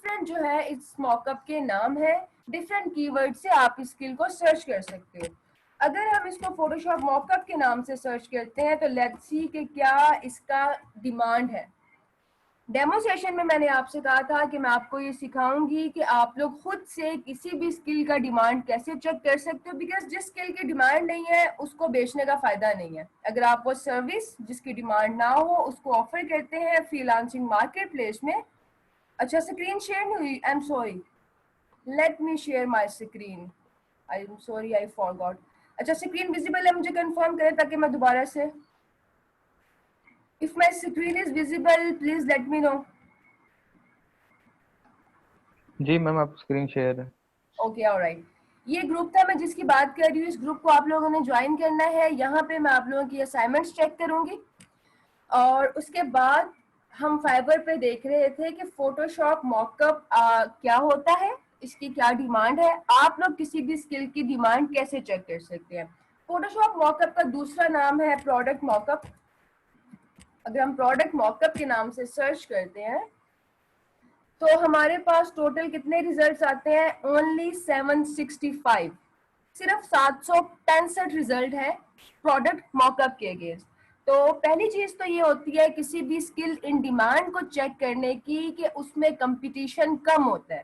Different जो है इस मॉकअप के नाम है, डिफरेंट कीवर्ड से आप इस स्किल को सर्च कर सकते हो। अगर हम इसको फोटोशॉप मॉकअप के नाम से सर्च करते हैं तो लेट्स सी कि क्या इसका डिमांड है। डेमो सेशन में मैंने आपसे कहा था कि मैं आपको ये सिखाऊंगी कि आप लोग खुद से किसी भी स्किल का डिमांड कैसे चेक कर सकते हो, बिकॉज जिस स्किल की डिमांड नहीं है उसको बेचने का फायदा नहीं है। अगर आप वो सर्विस जिसकी डिमांड ना हो उसको ऑफर करते हैं फ्रीलांसिंग मार्केट प्लेस में। अच्छा, स्क्रीन शेयर नहीं हुई, I am sorry, let me share my screen, I am sorry I forgot. अच्छा, स्क्रीन विजिबल है, मुझे कंफर्म करें ताकि मैं दोबारा से, if my screen is visible please let me know. जी मैम, आप स्क्रीन शेयर है। Okay, alright. ये ग्रुप था मैं जिसकी बात कर रही हूँ, इस ग्रुप को आप लोगों ने ज्वाइन करना है। यहाँ पे मैं आप लोगों की असाइनमेंट्स चेक करूंगी और उसके बाद हम फाइवर पे देख रहे थे कि फोटोशॉप मॉकअप क्या होता है, इसकी क्या डिमांड है, आप लोग किसी भी स्किल की डिमांड कैसे चेक कर सकते हैं। फोटोशॉप मॉकअप का दूसरा नाम है प्रोडक्ट मॉकअप। अगर हम प्रोडक्ट मॉकअप के नाम से सर्च करते हैं तो हमारे पास टोटल कितने रिजल्ट्स आते हैं? ओनली 765, सिर्फ 765 रिजल्ट है प्रोडक्ट मॉकअप के अगेंस्ट। तो पहली चीज तो ये होती है किसी भी स्किल इन डिमांड को चेक करने की कि उसमें कंपटीशन कम होता है,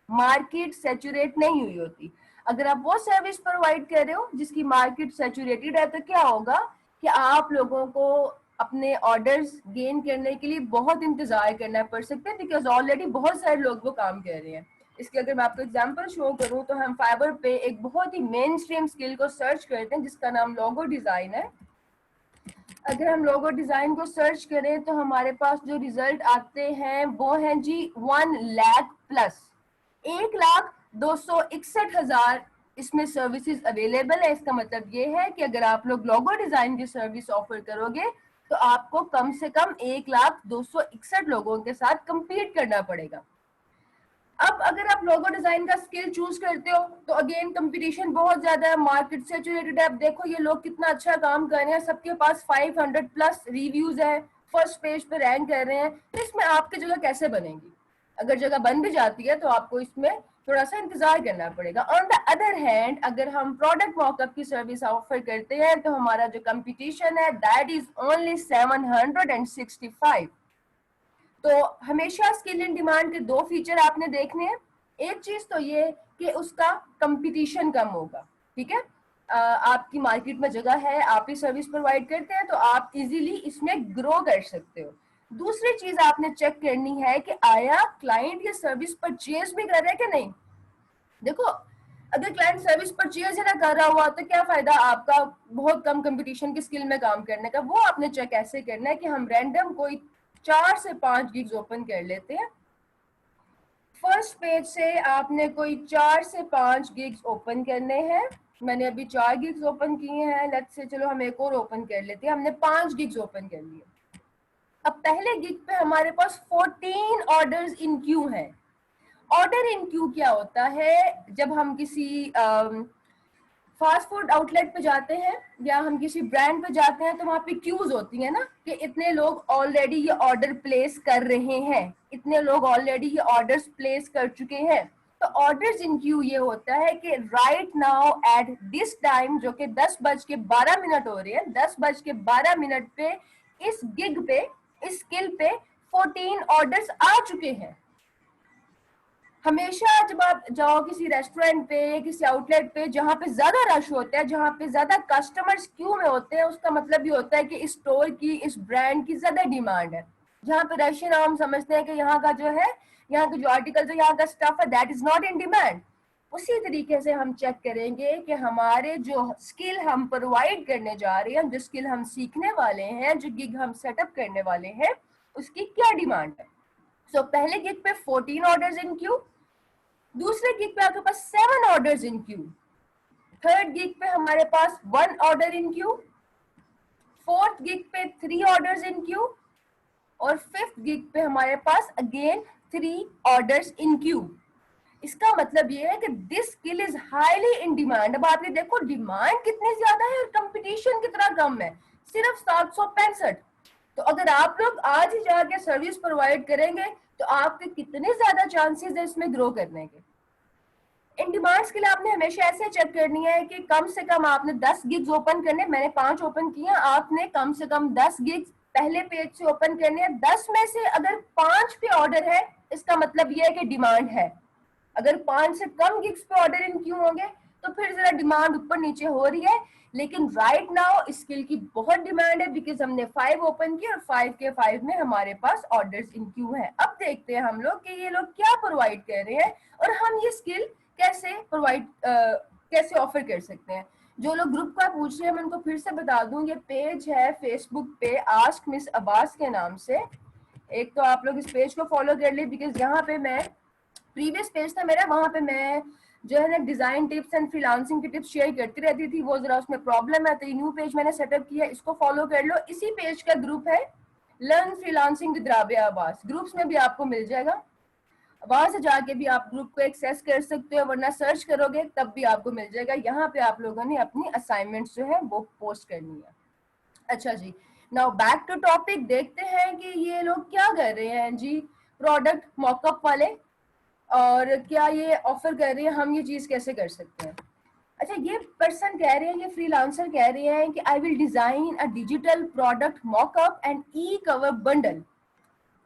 मार्केट सैचुरेट नहीं हुई होती। अगर आप वो सर्विस प्रोवाइड कर रहे हो जिसकी मार्केट सैचुरेटेड है तो क्या होगा कि आप लोगों को अपने ऑर्डर्स गेन करने के लिए बहुत इंतजार करना पड़ सकता है, बिकॉज ऑलरेडी बहुत सारे लोग वो काम कर रहे हैं। इसके अगर मैं आपको एग्जांपल शो करूं तो हम फाइवर पे एक बहुत ही मेन स्ट्रीम स्किल को सर्च करते हैं जिसका नाम लोगो डिजाइन है। अगर हम लोगो डिजाइन को सर्च करें तो हमारे पास जो रिजल्ट आते हैं वो हैं जी 1 लाख प्लस, 1,62,61,000 इसमें सर्विसेज अवेलेबल है। इसका मतलब ये है कि अगर आप लोग लोगो डिजाइन की सर्विस ऑफर करोगे तो आपको कम से कम 1,02,61 लोगों के साथ compete करना पड़ेगा। अब अगर आप लोगो डिजाइन का स्किल चूज करते हो तो अगेन कंपटीशन बहुत ज्यादा है, मार्केट सैचुरेटेड है। अब देखो ये लोग कितना अच्छा काम कर रहे हैं, सबके पास 500 प्लस रिव्यूज है, फर्स्ट पेज पे रैंक कर रहे हैं। तो इसमें आपकी जगह कैसे बनेगी? अगर जगह बन भी जाती है तो आपको इसमें थोड़ा सा इंतजार करना पड़ेगा। ऑन द अदर हैंड अगर हम प्रोडक्ट मॉकअप की सर्विस ऑफर करते हैं तो हमारा जो कंपटीशन है दैट इज ओनली 765। तो हमेशा स्किल इन डिमांड के दो फीचर आपने देखने हैं। एक चीज तो ये कि उसका कंपटीशन कम होगा, ठीक है। आपकी मार्केट में जगह है, आप ही सर्विस प्रोवाइड करते हैं तो आप इजीली इसमें ग्रो कर सकते हो। दूसरी चीज आपने चेक करनी है कि आया क्लाइंट ये सर्विस परचेज भी कर रहा है कि नहीं। देखो, अगर क्लाइंट सर्विस परचेज ही ना कर रहा हुआ तो क्या फायदा आपका बहुत कम कंपटीशन की स्किल में काम करने का। वो आपने चेक ऐसे करना है कि हम रैंडम कोई 4 से 5 गिग्स ओपन कर लेते हैं। फर्स्ट पेज से आपने कोई 4 से 5 गिग्स ओपन करने हैं। मैंने अभी 4 गिग्स ओपन किए हैं, लेट्स से चलो हम एक और ओपन कर लेते हैं। हमने 5 गिग्स ओपन कर लिए। अब पहले गिग पे हमारे पास 14 ऑर्डर्स इन क्यू हैं। ऑर्डर इन क्यू क्या होता है? जब हम किसी फास्ट फूड आउटलेट पे जाते हैं या हम किसी ब्रांड पे जाते हैं तो वहां पे क्यूज होती है ना कि इतने लोग ऑलरेडी ये ऑर्डर प्लेस कर रहे हैं, इतने लोग ऑलरेडी ये ऑर्डर्स प्लेस कर चुके हैं। तो ऑर्डर्स इन क्यू ये होता है कि right now at this time, जो कि 10:12 हो रहे हैं, 10:12 पे इस गिग पे, इस स्किल पे 14 ऑर्डर्स आ चुके हैं। हमेशा जब आप जाओ किसी रेस्टोरेंट पे, किसी आउटलेट पे जहाँ पे ज्यादा रश होता है, जहाँ पे ज्यादा कस्टमर्स क्यू में होते हैं, उसका मतलब ये होता है कि इस स्टोर की, इस ब्रांड की ज्यादा डिमांड है। जहाँ पे रश है ना, हम समझते हैं कि यहाँ का जो है, यहाँ के जो आर्टिकल जो यहाँ का स्टफ है that is not in demand. उसी तरीके से हम चेक करेंगे कि हमारे जो स्किल हम प्रोवाइड करने जा रहे हैं, जो स्किल हम सीखने वाले हैं, जो गिग हम सेटअप करने वाले हैं, उसकी क्या डिमांड है। सो पहले गिग पे 14 ऑर्डर्स इन क्यू, दूसरे गिग पे आपके पास 7 ऑर्डर्स इन क्यू, थर्ड गिग पे हमारे पास 1 order in Q, fourth gig पे 3 ऑर्डर्स इन क्यू और फिफ्थ गिग पे हमारे पास अगेन 3 ऑर्डर्स इन क्यू। इसका मतलब ये है कि this skill is highly in demand. अब आप ये देखो डिमांड कितनी ज्यादा है और कंपटीशन कितना कम है, सिर्फ 765। तो अगर आप लोग आज ही जाके सर्विस प्रोवाइड करेंगे तो आपके कितने ज्यादा चांसेस है इसमें ग्रो करने के। इन डिमांड्स के लिए आपने हमेशा ऐसे चेक करनी है कि कम से कम आपने 10 गिग्स ओपन करने, मैंने 5 ओपन किया, आपने कम से कम 10 गिग्स पहले पेज से ओपन करने हैं। 10 में से अगर 5 पे ऑर्डर है, इसका मतलब यह है कि डिमांड है। अगर 5 से कम गिग्स पे ऑर्डर इन क्यों होंगे, तो फिर जरा डिमांड ऊपर नीचे हो रही है। लेकिन राइट नाउ स्किल की बहुत डिमांड है, बिकॉज हमने 5 ओपन किए और 5 के 5 में हमारे पास ऑर्डर्स इन क्यू है। अब देखते हैं हम लोग कि ये लोग क्या प्रोवाइड कर रहे हैं और हम ये स्किल कैसे प्रोवाइड कैसे ऑफर कर सकते हैं। जो लोग ग्रुप का पूछ रहे हैं मैं उनको फिर से बता दूं, ये पेज है फेसबुक पे आस्क मिस अब्बास के नाम से। एक तो आप लोग इस पेज को फॉलो कर ले, बिकॉज यहाँ पे मैं प्रीवियस पेज था मेरा, वहां पे मैं जो है ना डिजाइन टिप्स एंड फ्रीलांसिंग की टिप्स शेयर करती रहती थी, वो जरा उसमें प्रॉब्लम है, तो ये न्यू पेज मैंने सेटअप किया, इसको फॉलो कर लो। इसी पेज का ग्रुप है learn freelancing with Rabia Abbas, groups में भी आपको मिल जाएगा, वहां से जाके भी आप ग्रुप को एक्सेस कर सकते हो, वरना सर्च करोगे तब भी आपको मिल जाएगा। यहाँ पे आप लोगों ने अपनी असाइनमेंट्स जो है वो पोस्ट करनी है। अच्छा जी, नाउ बैक टू टॉपिक, देखते हैं कि ये लोग क्या कर रहे हैं जी, प्रोडक्ट मॉकअप वाले, और क्या ये ऑफर कर रहे हैं, हम ये चीज कैसे कर सकते हैं। अच्छा, ये पर्सन कह रहे हैं, ये फ्रीलांसर कह रहे हैं कि I will design a digital product mock-up and E cover bundle.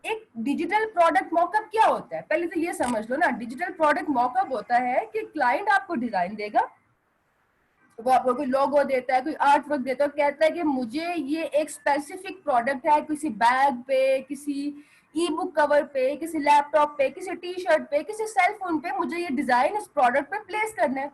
एक डिजिटल प्रोडक्ट मॉकअप क्या होता है, पहले तो ये समझ लो ना। डिजिटल प्रोडक्ट मॉकअप होता है कि क्लाइंट आपको डिजाइन देगा, वो आपको कोई लोगो देता है, कोई आर्ट वर्क देता है, कहता है कि मुझे ये एक स्पेसिफिक प्रोडक्ट है, किसी बैग पे, किसी ई बुक कवर पे, किसी लैपटॉप पे, किसी टी शर्ट पे, किसी सेल फोन पे, मुझे ये डिजाइन इस प्रोडक्ट पे प्लेस करना है।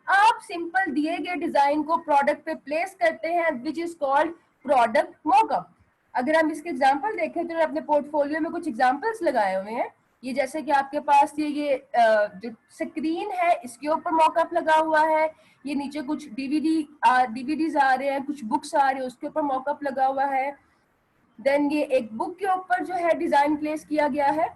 आप सिंपल दिए गए डिजाइन को प्रोडक्ट पे प्लेस करते हैं, which is called product mock-up. अगर हम इसके एग्जांपल देखें तो अपने पोर्टफोलियो में कुछ एग्जांपल्स लगाए हुए हैं। ये जैसे कि आपके पास ये जो स्क्रीन है इसके ऊपर मॉकअप लगा हुआ है, ये नीचे कुछ डीवीडीज आ रहे हैं, कुछ बुक्स आ रहे हैं, उसके ऊपर मॉकअप लगा हुआ है। देन ये एक बुक के ऊपर जो है डिजाइन प्लेस किया गया है।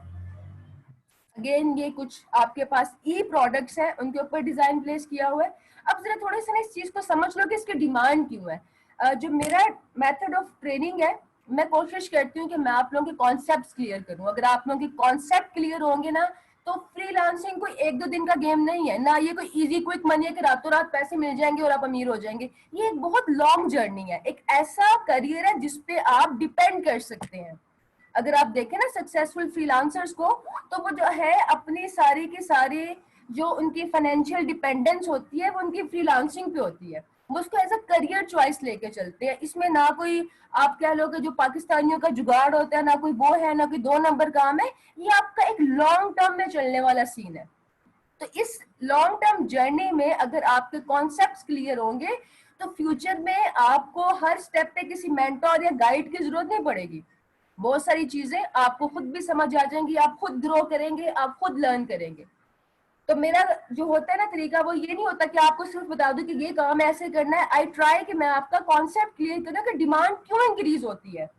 अगेन ये कुछ आपके पास ई प्रोडक्ट्स हैं, उनके ऊपर डिजाइन प्लेस किया हुआ है। अब जरा थोड़े से ना इस चीज को समझ लो कि इसकी डिमांड क्यों है। जो मेरा मेथड ऑफ ट्रेनिंग है, मैं कोशिश करती हूँ कि मैं आप लोगों के कॉन्सेप्ट क्लियर करूँ। अगर आप लोगों के कॉन्सेप्ट क्लियर होंगे ना, तो फ्रीलांसिंग कोई एक दो दिन का गेम नहीं है ना, ये कोई इजी क्विक मनी है कि रातों रात पैसे मिल जाएंगे और आप अमीर हो जाएंगे। ये एक बहुत लॉन्ग जर्नी है, एक ऐसा करियर है जिसपे आप डिपेंड कर सकते हैं। अगर आप देखें ना सक्सेसफुल फ्रीलांसर्स को, तो वो जो है अपनी सारी की सारी जो उनकी फाइनेंशियल डिपेंडेंस होती है वो उनकी फ्रीलांसिंग पे होती है। वो उसको एज अ करियर चॉइस लेके चलते हैं। इसमें ना कोई आप कह लो कि जो पाकिस्तानियों का जुगाड़ होता है, ना कोई वो है, ना कोई 2 नंबर काम है। ये आपका एक लॉन्ग टर्म में चलने वाला सीन है। तो इस लॉन्ग टर्म जर्नी में अगर आपके कॉन्सेप्ट्स क्लियर होंगे, तो फ्यूचर में आपको हर स्टेप पे किसी मेंटोर या गाइड की जरूरत नहीं पड़ेगी। बहुत सारी चीजें आपको खुद भी समझ आ जाएंगी, आप खुद ग्रो करेंगे, आप खुद लर्न करेंगे। तो मेरा जो होता है ना तरीका, वो ये नहीं होता कि आपको सिर्फ बता दूं कि ये काम ऐसे करना है। आई ट्राई कि मैं आपका कॉन्सेप्ट क्लियर करूं कि डिमांड क्यों इंक्रीज होती है।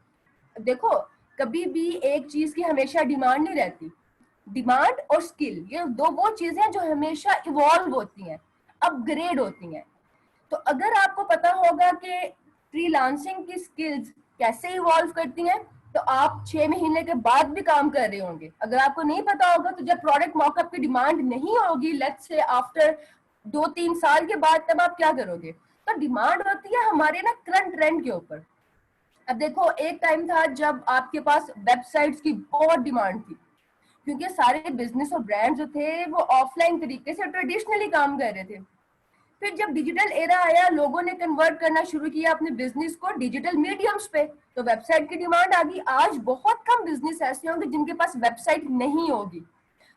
देखो, कभी भी एक चीज की हमेशा डिमांड नहीं रहती। डिमांड और स्किल, ये दो वो चीजें हैं जो हमेशा इवॉल्व होती हैं, अपग्रेड होती हैं। तो अगर आपको पता होगा कि फ्रीलांसिंग की स्किल्स कैसे इवॉल्व करती हैं, तो आप 6 महीने के बाद भी काम कर रहे होंगे। अगर आपको नहीं पता होगा, तो जब प्रोडक्ट मॉकअप की डिमांड नहीं होगी, लेट्स से आफ्टर 2-3 साल के बाद, तब आप क्या करोगे। तो डिमांड होती है हमारे ना करंट ट्रेंड के ऊपर। अब देखो, एक टाइम था जब आपके पास वेबसाइट्स की बहुत डिमांड थी, क्योंकि सारे बिजनेस और ब्रांड जो थे वो ऑफलाइन तरीके से ट्रेडिशनली काम कर रहे थे। फिर जब डिजिटल एरा आया, लोगों ने कन्वर्ट करना शुरू किया अपने बिजनेस को डिजिटल मीडियम्स पे, तो वेबसाइट की डिमांड आ गई। आज बहुत कम बिजनेस ऐसे होंगे जिनके पास वेबसाइट नहीं होगी।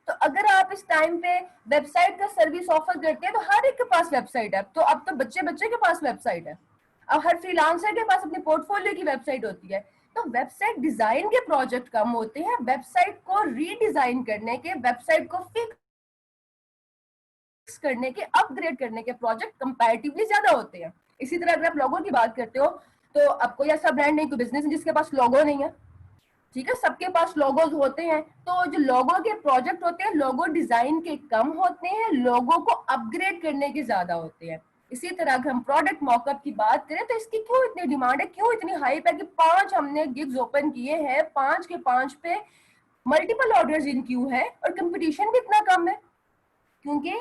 तो अगर आप इस टाइम पे वेबसाइट का सर्विस ऑफर करते हैं, तो हर एक के पास वेबसाइट है। तो अब तो बच्चे बच्चे के पास वेबसाइट है। अब हर फ्रीलांसर के पास अपने पोर्टफोलियो की वेबसाइट होती है। तो वेबसाइट डिजाइन के प्रोजेक्ट कम होते हैं, वेबसाइट को रीडिजाइन करने के, वेबसाइट को फिक्स करने के, अपग्रेड करने के प्रोजेक्ट कंपैरेटिवली ज्यादा होते हैं। इसी तरह अगर आप लोगों की बात करते हो, तो अब कोई ऐसा ब्रांड नहीं, कोई बिजनेस जिसके पास लोगो नहीं है। ठीक है, सबके पास लोगोज होते हैं। तो जो लोगो के प्रोजेक्ट होते हैं, लोगो डिजाइन के कम होते हैं, लोगो को अपग्रेड करने के ज्यादा होते हैं। इसी तरह अगर हम प्रोडक्ट मॉकअप की बात करें, तो इसकी क्यों इतनी डिमांड है, क्यों इतनी हाइप है कि 5 हमने गिग्स ओपन किए हैं, 5 के 5 पे मल्टीपल ऑर्डर्स इन क्यू है और कंपटीशन भी इतना कम है, क्योंकि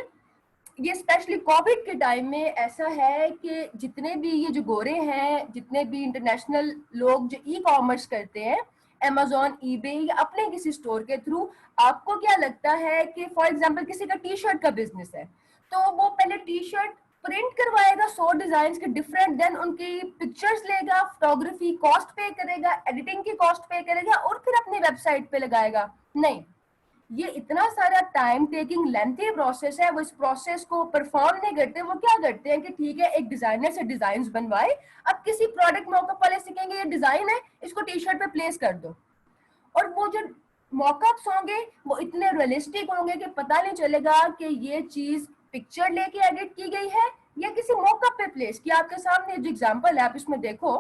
ये स्पेशली कोविड के टाइम में ऐसा है कि जितने भी ये जो गोरे हैं, जितने भी इंटरनेशनल लोग जो ई कॉमर्स करते हैं, अमेजोन, ईबे या अपने किसी स्टोर के थ्रू, आपको क्या लगता है कि फॉर एग्जांपल किसी का टी शर्ट का बिजनेस है, तो वो पहले टी शर्ट प्रिंट करवाएगा 100 डिजाइन के डिफरेंट, देन उनकी पिक्चर्स लेगा, फोटोग्राफी कॉस्ट पे करेगा, एडिटिंग की कॉस्ट पे करेगा और फिर अपनी वेबसाइट पे लगाएगा? नहीं, ये इतना सारा टाइम टेकिंग लेंथी प्रोसेस है, वो इस प्रोसेस को परफॉर्म नहीं करते। वो क्या करते हैं कि ठीक है, एक डिजाइनर से डिजाइन बनवाए, अब किसी प्रोडक्ट मॉकअप वाले से कहेंगे ये डिजाइन है, इसको टी शर्ट पे प्लेस कर दो, और वो जो मॉकअप्स होंगे वो इतने रियलिस्टिक होंगे कि पता नहीं चलेगा कि ये चीज पिक्चर लेके एडिट की गई है या किसी मॉकअप पे प्लेस किया। आपके सामने जो एग्जांपल है आप इसमें देखो,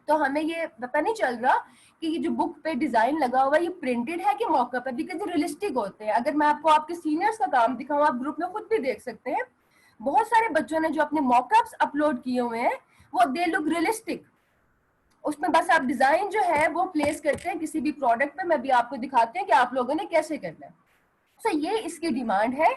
तो हमें ये पता नहीं चल रहा कि ये जो बुक पे डिजाइन लगा हुआ है ये प्रिंटेड है कि मॉकअप है, बिकॉज ये रियलिस्टिक होते हैं। अगर मैं आपको आपके सीनियर्स का काम दिखाऊं, आप ग्रुप में खुद भी देख सकते हैं, बहुत सारे बच्चों ने जो अपने मॉकअप्स अपलोड किए हुए हैं वो दे लुक रियलिस्टिक। उसमें बस आप डिजाइन जो है वो प्लेस करते हैं किसी भी प्रोडक्ट पे। मैं भी आपको दिखाते हैं कि आप लोगों ने कैसे करना है। तो ये इसकी डिमांड है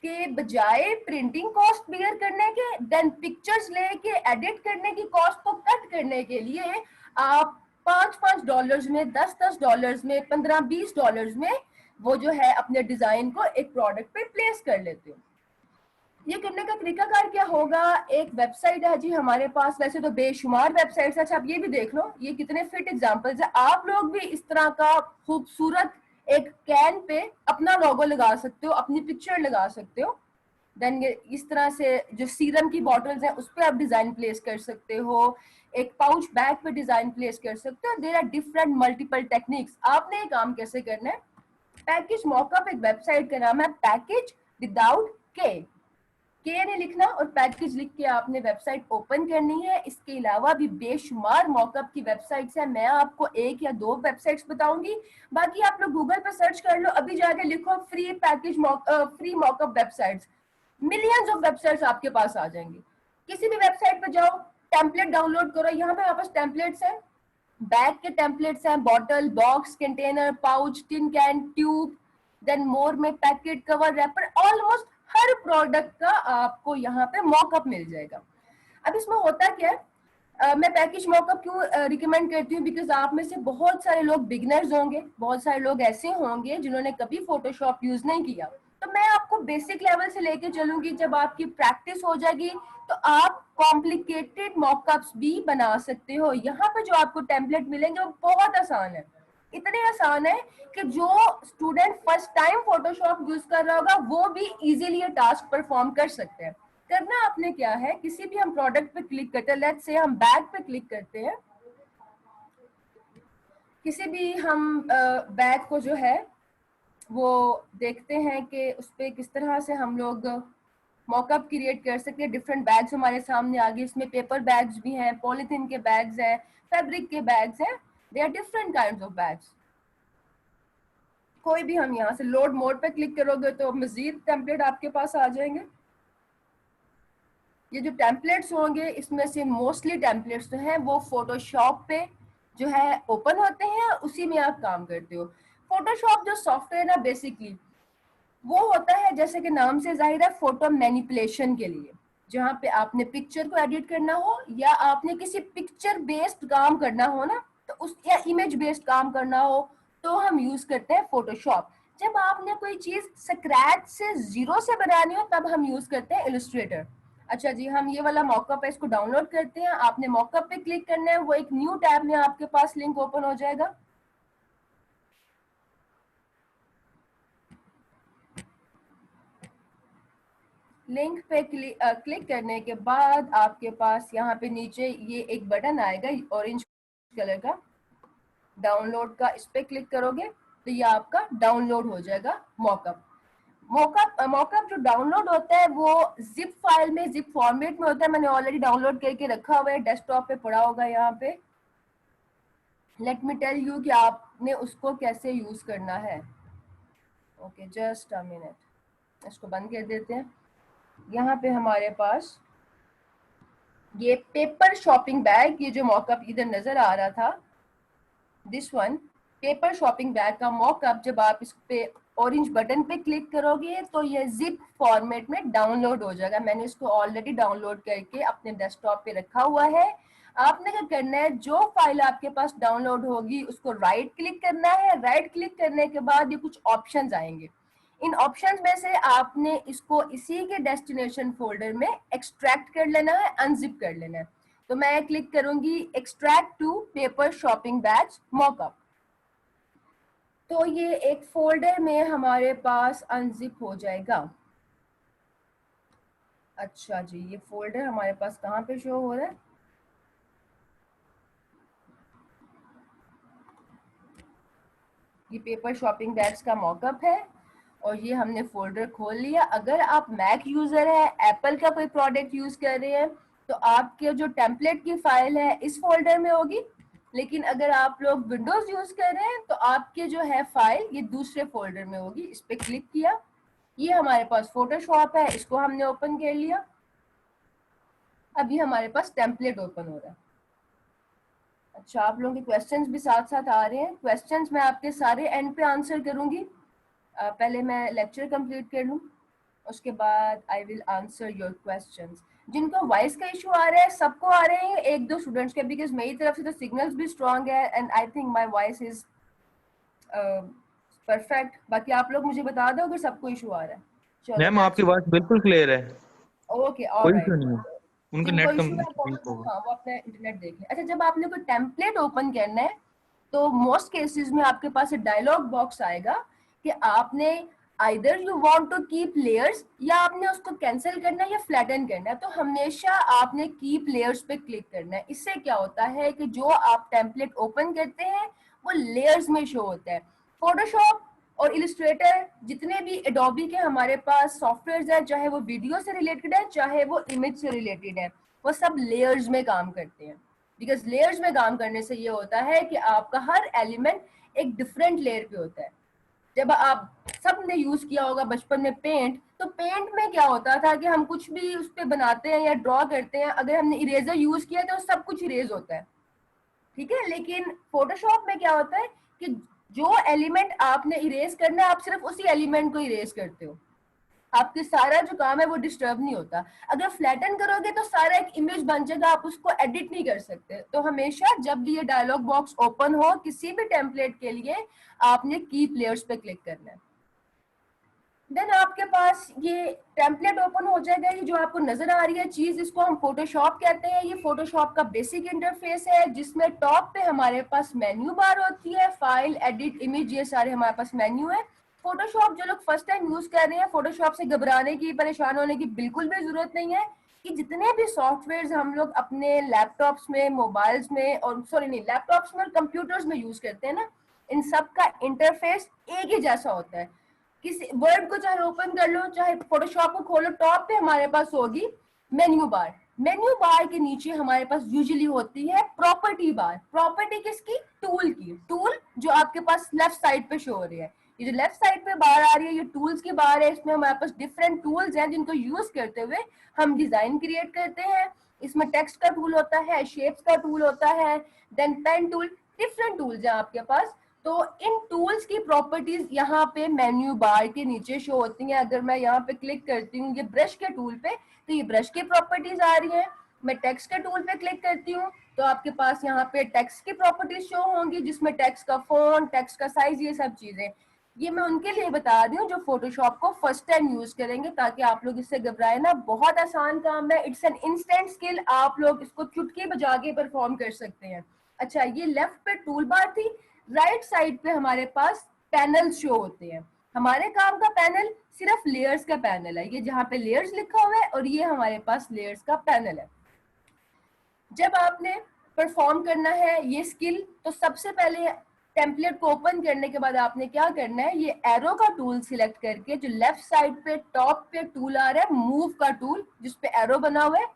कि बजाय प्रिंटिंग कॉस्ट बियर करने के, देन पिक्चर्स लेके एडिट करने की कॉस्ट को कट करने के लिए आप $5-5 में, $10-10 में, $15-20 में वो जो है अपने डिजाइन को एक प्रोडक्ट पे प्लेस कर लेते हो। ये करने का तरीकाकार क्या होगा? एक वेबसाइट है जी हमारे पास, वैसे तो बेशुमार वेबसाइट्स। अच्छा, आप ये भी देख लो, ये कितने फिट एग्जांपल्स है। आप लोग भी इस तरह का खूबसूरत एक कैन पे अपना लोगो लगा सकते हो, अपनी पिक्चर लगा सकते हो। देन ये इस तरह से जो सीरम की बॉटल्स हैं उस पर आप डिजाइन प्लेस कर सकते हो, एक पाउच बैग पे डिजाइन प्लेस कर सकते हो। There are different multiple techniques. आपने ये काम कैसे करना है? पैकेज मॉकअप एक वेबसाइट का नाम है, पैकेज विदाउट के नहीं लिखना और पैकेज लिख के आपने वेबसाइट ओपन करनी है। इसके अलावा भी बेशुमार मॉकअप की वेबसाइट्स हैं, मैं आपको 1 या 2 वेबसाइट्स बताऊंगी, बाकी आप लोग गूगल पर सर्च कर लो। अभी जाके लिखो free package free mock-up websites, millions of websites आपके पास आ जाएंगी। किसी भी वेबसाइट पे जाओ, टेम्पलेट डाउनलोड करो। यहाँ पे हमारे पास टेम्पलेट्स हैं, बैग के टेम्पलेट्स हैं, bottle, box, container, pouch, tin can, tube, then more में पैकेट, कवर, रैपर, ऑलमोस्ट हर प्रोडक्ट का आपको यहाँ पे मॉकअप मिल जाएगा। अब इसमें होता क्या है, मैं पैकेज मॉकअप क्यों रिकमेंड करती हूँ? बिकॉज आप में से बहुत सारे लोग बिगनर्स होंगे, बहुत सारे लोग ऐसे होंगे जिन्होंने कभी फोटोशॉप यूज नहीं किया। तो मैं आपको बेसिक लेवल से लेके चलूंगी, जब आपकी प्रैक्टिस हो जाएगी तो आप कॉम्प्लिकेटेड मॉकअप्स भी बना सकते हो। यहाँ पे जो आपको टेम्पलेट मिलेंगे वो बहुत आसान है, इतने आसान है कि जो student first time Photoshop use कर रहा होगा वो भी इजीली ये टास्क परफॉर्म कर सकते हैं। करना आपने क्या है, किसी भी हम प्रोडक्ट पे क्लिक करते हैं, लेट्स से हम बैग पे क्लिक करते हैं, किसी भी हम बैग को जो है वो देखते हैं कि उस पर किस तरह से हम लोग मॉकअप क्रिएट कर सकते हैं। डिफरेंट बैग्स हमारे सामने आ गए, इसमें पेपर बैग्स भी हैं, पॉलिथीन के बैग्स हैं, फैब्रिक के बैग्स हैं, they are different kinds of bags. कोई भी हम यहाँ से लोड मोड पे क्लिक करोगे तो मजीद टेम्पलेट आपके पास आ जाएंगे। ये जो टेम्पलेट्स होंगे इसमें से मोस्टली टेम्पलेट्स जो हैं वो फोटोशॉप पे जो है ओपन होते हैं, उसी में आप काम करते हो। फोटोशॉप जो सॉफ्टवेयर है बेसिकली वो होता है, जैसे कि नाम से जाहिर है, फोटो मैनिपुलेशन के लिए, जहाँ पे आपने पिक्चर को एडिट करना हो या आपने किसी पिक्चर बेस्ड काम करना हो ना, तो उस या इमेज बेस्ड काम करना हो तो हम यूज करते हैं फोटोशॉप। जब आपने कोई चीज स्क्रैच से जीरो से बनानी हो तब हम यूज करते हैं इलस्ट्रेटर। अच्छा जी, हम ये वाला मॉकअप है, इसको डाउनलोड करते हैं। आपने मॉकअप पे क्लिक करना है, वो एक न्यू टैब में आपके पास लिंक ओपन हो जाएगा। लिंक पे क्लिक करने के बाद आपके पास यहाँ पे नीचे ये एक बटन आएगा ऑरेंज कलर का, डाउनलोड का। इस पे क्लिक करोगे तो ये आपका डाउनलोड हो जाएगा मॉकअप। मॉकअप जो डाउनलोड होता है वो जिप फाइल में, जिप फॉर्मेट में होता है। मैंने ऑलरेडी डाउनलोड करके रखा हुआ है, डेस्कटॉप पे पड़ा होगा यहाँ पे। लेट मी टेल यू कि आपने उसको कैसे यूज करना है। ओके, जस्ट अ मिनट, इसको बंद कर देते हैं। यहाँ पे हमारे पास ये पेपर शॉपिंग बैग, ये जो मॉकअप इधर नजर आ रहा था, this one, paper shopping bag का मॉकअप जब आप इस पे ऑरेंज बटन पे क्लिक करोगे तो ये जिप फॉर्मेट में डाउनलोड हो जाएगा। मैंने इसको ऑलरेडी डाउनलोड करके अपने डेस्कटॉप पे रखा हुआ है। आपने क्या करना है, जो फाइल आपके पास डाउनलोड होगी उसको राइट क्लिक करना है। राइट क्लिक करने के बाद ये कुछ ऑप्शंस आएंगे। इन ऑप्शंस में से आपने इसको इसी के डेस्टिनेशन फोल्डर में एक्सट्रैक्ट कर लेना है, अनजिप कर लेना है। तो मैं क्लिक करूंगी extract to paper shopping bag mockup. तो ये एक फोल्डर में हमारे पास अनजिप हो जाएगा। अच्छा जी, ये फोल्डर हमारे पास कहाँ पे शो हो रहा है? ये पेपर शॉपिंग बैग्स का मॉकअप है और ये हमने फोल्डर खोल लिया। अगर आप मैक यूजर है, एप्पल का कोई प्रोडक्ट यूज कर रहे हैं, तो आपके जो टेम्पलेट की फाइल है इस फोल्डर में होगी। लेकिन अगर आप लोग विंडोज यूज कर रहे हैं तो आपके जो है फाइल ये दूसरे फोल्डर में होगी। इस पे क्लिक किया, ये हमारे पास फोटोशॉप है, इसको हमने ओपन कर लिया। अभी हमारे पास टेम्पलेट ओपन हो रहा है। अच्छा, आप लोगों के क्वेश्चंस भी साथ साथ आ रहे हैं। क्वेश्चंस मैं आपके सारे एंड पे आंसर करूंगी। पहले मैं लेक्चर कंप्लीट कर लूं, उसके बाद I will answer your questions. जिनको वॉइस का इशू आ रहा है सबको आ रहे हैं, एक दो स्टूडेंट्स के, बिकॉज मेरी तरफ से तो सिग्नल्स भी स्ट्रांग है and I think my voice is perfect. बाकी आप लोग मुझे बता दो अगर सबको इशू आ रहा है। चलो मैम आपकी दैट्स आवाज बिल्कुल क्लियर है, ओके, कोई ऑलराइट। इशू नहीं है। उनका जिनको नेट इशू है वो, कम होगा। हाँ, वो अपना इंटरनेट देख लें। अच्छा, जब आपने कोई टेम्पलेट ओपन करना है तो मोस्ट केसेस में आपके पास एक डायलॉग बॉक्स आएगा कि आपने either you want to keep layers, या आपने उसको कैंसिल करना है या फ्लैटन करना है। तो हमेशा आपने कीप लेयर्स पे क्लिक करना है। इससे क्या होता है कि जो आप टेम्पलेट ओपन करते हैं वो लेयर्स में शो होता है। फोटोशॉप और इलिस्ट्रेटर, जितने भी एडोबी के हमारे पास सॉफ्टवेयर हैं, चाहे वो वीडियो से रिलेटेड है चाहे वो इमेज से रिलेटेड है, वो सब लेयर्स में काम करते हैं। बिकॉज लेयर्स में काम करने से ये होता है कि आपका हर एलिमेंट एक डिफरेंट लेयर पे होता है। जब आप सब ने यूज किया होगा बचपन में पेंट, तो पेंट में क्या होता था कि हम कुछ भी उस पर बनाते हैं या ड्रॉ करते हैं, अगर हमने इरेजर यूज किया तो सब कुछ इरेज होता है, ठीक है। लेकिन फोटोशॉप में क्या होता है कि जो एलिमेंट आपने इरेज करना है आप सिर्फ उसी एलिमेंट को इरेज करते हो, आपके सारा जो काम है वो डिस्टर्ब नहीं होता। अगर फ्लैटन करोगे तो सारा एक इमेज बन जाएगा, आप उसको एडिट नहीं कर सकते। तो हमेशा जब भी ये डायलॉग बॉक्स ओपन हो किसी भी टेम्पलेट के लिए, आपने कीप लेयर्स पे क्लिक करना है। देन आपके पास ये टेम्पलेट ओपन हो जाएगा। ये जो आपको नजर आ रही है चीज, इसको हम फोटोशॉप कहते हैं। ये फोटोशॉप का बेसिक इंटरफेस है जिसमें टॉप पे हमारे पास मेन्यू बार होती है, फाइल, एडिट, इमेज, ये सारे हमारे पास मेन्यू है। फोटोशॉप जो लोग फर्स्ट टाइम यूज कर रहे हैं, फोटोशॉप से घबराने की, परेशान होने की बिल्कुल भी जरूरत नहीं है। कि जितने भी सॉफ्टवेयर हम लोग अपने लैपटॉप्स में, मोबाइल्स में, और सॉरी नहीं, लैपटॉप्स में और कंप्यूटर्स में यूज करते हैं ना, इन सब का इंटरफेस एक ही जैसा होता है। किसी वर्ड को चाहे ओपन कर लो, चाहे फोटोशॉप को खोलो, टॉप पे हमारे पास होगी मेन्यू बार। मेन्यू बार के नीचे हमारे पास यूजुअली होती है प्रॉपर्टी बार। प्रॉपर्टी किसकी? टूल की। टूल जो आपके पास लेफ्ट साइड पे शो हो रही है, ये जो लेफ्ट साइड पे बार आ रही है ये टूल्स की बार है। इसमें हमारे पास डिफरेंट टूल्स हैं जिनको यूज करते हुए हम डिजाइन क्रिएट करते हैं। इसमें टेक्स्ट का टूल होता है, शेप्स का टूल होता है, then pen tool, different tools हैं आपके पास। तो इन टूल्स की प्रॉपर्टीज यहाँ पे मेन्यू बार के नीचे शो होती हैं। अगर मैं यहाँ पे क्लिक करती हूँ ये ब्रश के टूल पे, तो ये ब्रश की प्रॉपर्टीज आ रही हैं। मैं टेक्स्ट के टूल पे क्लिक करती हूँ तो आपके पास यहाँ पे टेक्स्ट की प्रॉपर्टीज शो होंगी, जिसमें टेक्स्ट का फॉन्ट, टेक्स्ट का साइज, ये सब चीजें। ये मैं उनके लिए बता रही हूँ जो फोटोशॉप को फर्स्ट टाइम यूज करेंगे, ताकि आप लोग इससे घबराए ना। बहुत आसान काम है, इट्स एन इंस्टेंट स्किल, आप लोग इसको चुटकी बजा के परफॉर्म कर सकते हैं। अच्छा, ये लेफ्ट पे टूल बार थी। राइट साइड पे हमारे पास पैनल शो होते हैं। हमारे काम का पैनल सिर्फ लेयर्स का पैनल है, ये जहाँ पे लेयर्स लिखा हुआ है, और ये हमारे पास लेयर्स का पैनल है। जब आपने परफॉर्म करना है ये स्किल, तो सबसे पहले टेम्पलेट को ओपन करने के बाद आपने क्या करना है, ये एरो का टूल सिलेक्ट करके, जो लेफ्ट साइड पे टॉप पे टूल आ रहा है मूव का टूल जिसपे एरो बना हुआ है,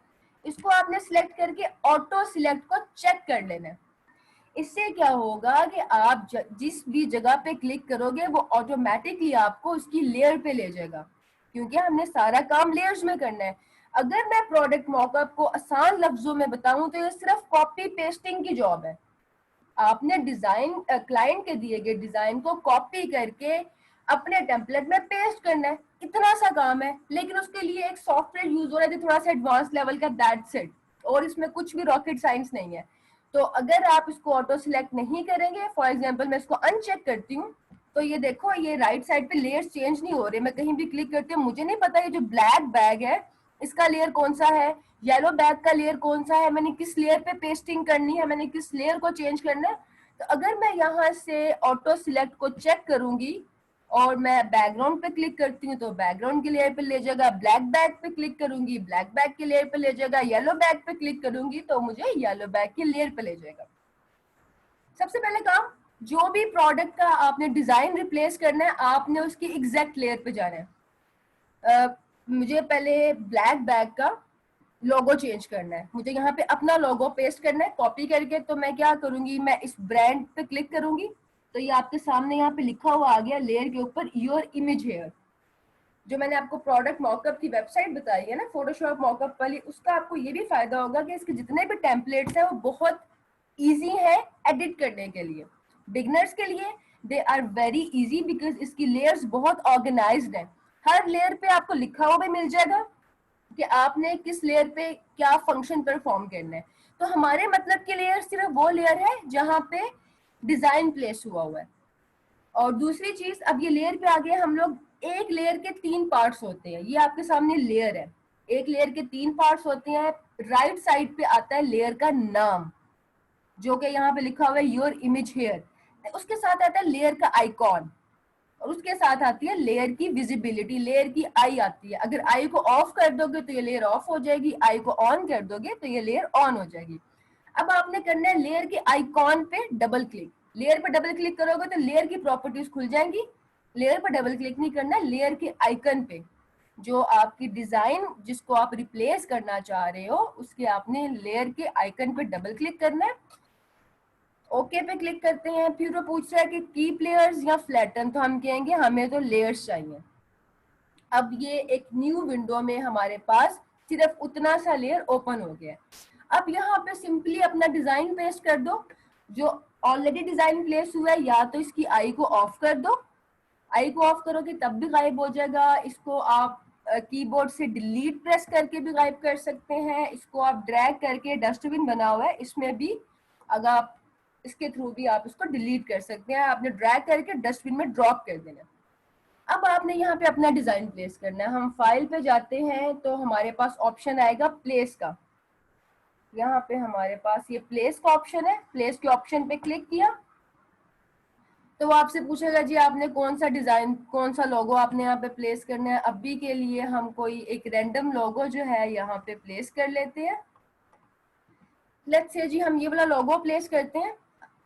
इसको आपने सिलेक्ट करके ऑटो सिलेक्ट को चेक कर लेना है। इससे क्या होगा कि आप जिस भी जगह पे क्लिक करोगे वो ऑटोमेटिकली आपको उसकी लेयर पे ले जाएगा, क्योंकि हमने सारा काम लेयर्स में करना है। अगर मैं प्रोडक्ट मॉकअप को आसान लफ्जों में बताऊं तो ये सिर्फ कॉपी पेस्टिंग की जॉब है। आपने डिजाइन क्लाइंट के दिए गए डिजाइन को कॉपी करके अपने टेम्पलेट में पेस्ट करना है, इतना सा काम है। लेकिन उसके लिए एक सॉफ्टवेयर यूज हो रहा है जो थोड़ा सा एडवांस लेवल का, दैट्स इट। और इसमें कुछ भी रॉकेट साइंस नहीं है। तो अगर आप इसको ऑटो सिलेक्ट नहीं करेंगे, फॉर एग्जाम्पल मैं इसको अनचेक करती हूँ, तो ये देखो ये राइट साइड पे लेयर्स चेंज नहीं हो रहे। मैं कहीं भी क्लिक करती हूँ, मुझे नहीं पता ये जो ब्लैक बैग है इसका लेयर कौन सा है, येलो बैग का लेयर कौन सा है, मैंने किस लेयर पे पेस्टिंग करनी है, मैंने किस लेयर को चेंज करना है। तो अगर मैं यहाँ से ऑटो सिलेक्ट को चेक करूंगी और मैं बैकग्राउंड पे क्लिक करती हूँ तो बैकग्राउंड के लेयर पे ले जाएगा, ब्लैक बैग पे क्लिक करूंगी ब्लैक बैग के लेयर पे ले जाएगा, येलो बैग पे क्लिक करूंगी तो मुझे येलो बैग के लेयर पे ले जाएगा। सबसे पहले काम, जो भी प्रोडक्ट का आपने डिजाइन रिप्लेस करना है आपने उसकी एग्जैक्ट लेयर पे जाना है। मुझे पहले ब्लैक बैग का लोगो चेंज करना है, मुझे यहाँ पे अपना लोगो पेस्ट करना है कॉपी करके। तो मैं क्या करूंगी, मैं इस ब्रांड पे क्लिक करूंगी तो ये आपके सामने यहाँ पे लिखा हुआ आ गया लेयर के ऊपर योर इमेज हेयर। जो मैंने आपको प्रोडक्ट मॉकअप की वेबसाइट बताई है ना, फोटोशॉप मॉकअप वाली, उसका आपको ये भी फायदा होगा कि इसके जितने भी टेम्पलेट्स हैं वो बहुत इजी है एडिट करने के लिए। बिगनर्स के लिए they are very easy because इसकी लेयर्स बहुत ऑर्गेनाइज्ड है। हर लेयर पे आपको लिखा हुआ भी मिल जाएगा कि आपने किस लेयर पे क्या फंक्शन परफॉर्म करना है। तो हमारे मतलब की लेयर सिर्फ वो लेयर है जहां पे डिजाइन प्लेस हुआ है। और दूसरी चीज, अब ये लेयर पे आ गए हम लोग, एक लेयर के 3 पार्ट्स होते हैं। ये आपके सामने लेयर है, एक लेयर के 3 पार्ट्स होते हैं। राइट साइड पे आता है लेयर का नाम जो कि यहाँ पे लिखा हुआ है योर इमेज हेयर, उसके साथ आता है लेयर का आइकॉन और उसके साथ आती है लेयर की विजिबिलिटी, लेयर की आई आती है। अगर आई को ऑफ कर दोगे तो ये लेयर ऑफ हो जाएगी, आई को ऑन कर दोगे तो ये लेयर ऑन हो जाएगी। अब आपने करना है लेयर के आइकॉन पे डबल क्लिक। लेयर पे डबल क्लिक करोगे तो लेयर की प्रॉपर्टीज खुल जाएंगी। लेयर पे डबल क्लिक नहीं करना, लेयर के आइकन पे जो आपकी डिजाइन जिसको आप रिप्लेस करना चाह रहे हो उसके आपने लेयर के आइकन पे डबल क्लिक करना है। ओके पे क्लिक करते हैं, फिर वो पूछ रहा है कि कीप लेयर्स या फ्लैटन, तो हम कहेंगे हमें तो लेयर्स चाहिए। अब ये एक न्यू विंडो में हमारे पास सिर्फ उतना सा लेयर ओपन हो गया है। अब यहाँ पे सिंपली अपना डिजाइन पेस्ट कर दो जो ऑलरेडी डिजाइन प्लेस हुआ है, या तो इसकी आई को ऑफ कर दो, आई को ऑफ करोगे तब भी गायब हो जाएगा। इसको आप कीबोर्ड से डिलीट प्रेस करके भी गायब कर सकते हैं, इसको आप ड्रैग करके, डस्टबिन बना हुआ है इसमें भी, अगर आप इसके थ्रू भी आप इसको डिलीट कर सकते हैं। आपने ड्रैग करके डस्टबिन में ड्रॉप कर देना। अब आपने यहाँ पे अपना डिजाइन प्लेस करना है। हम फाइल पे जाते हैं तो हमारे पास ऑप्शन आएगा प्लेस का। यहाँ पे हमारे पास ये प्लेस का ऑप्शन है, प्लेस के ऑप्शन पे क्लिक किया तो वो आपसे पूछेगा जी आपने कौन सा डिजाइन, कौन सा लोगो आपने यहाँ पे प्लेस करना है। अभी के लिए हम कोई एक रैंडम लोगो जो है यहाँ पे प्लेस कर लेते हैं। लेट्स से जी हम ये वाला लोगो प्लेस करते हैं।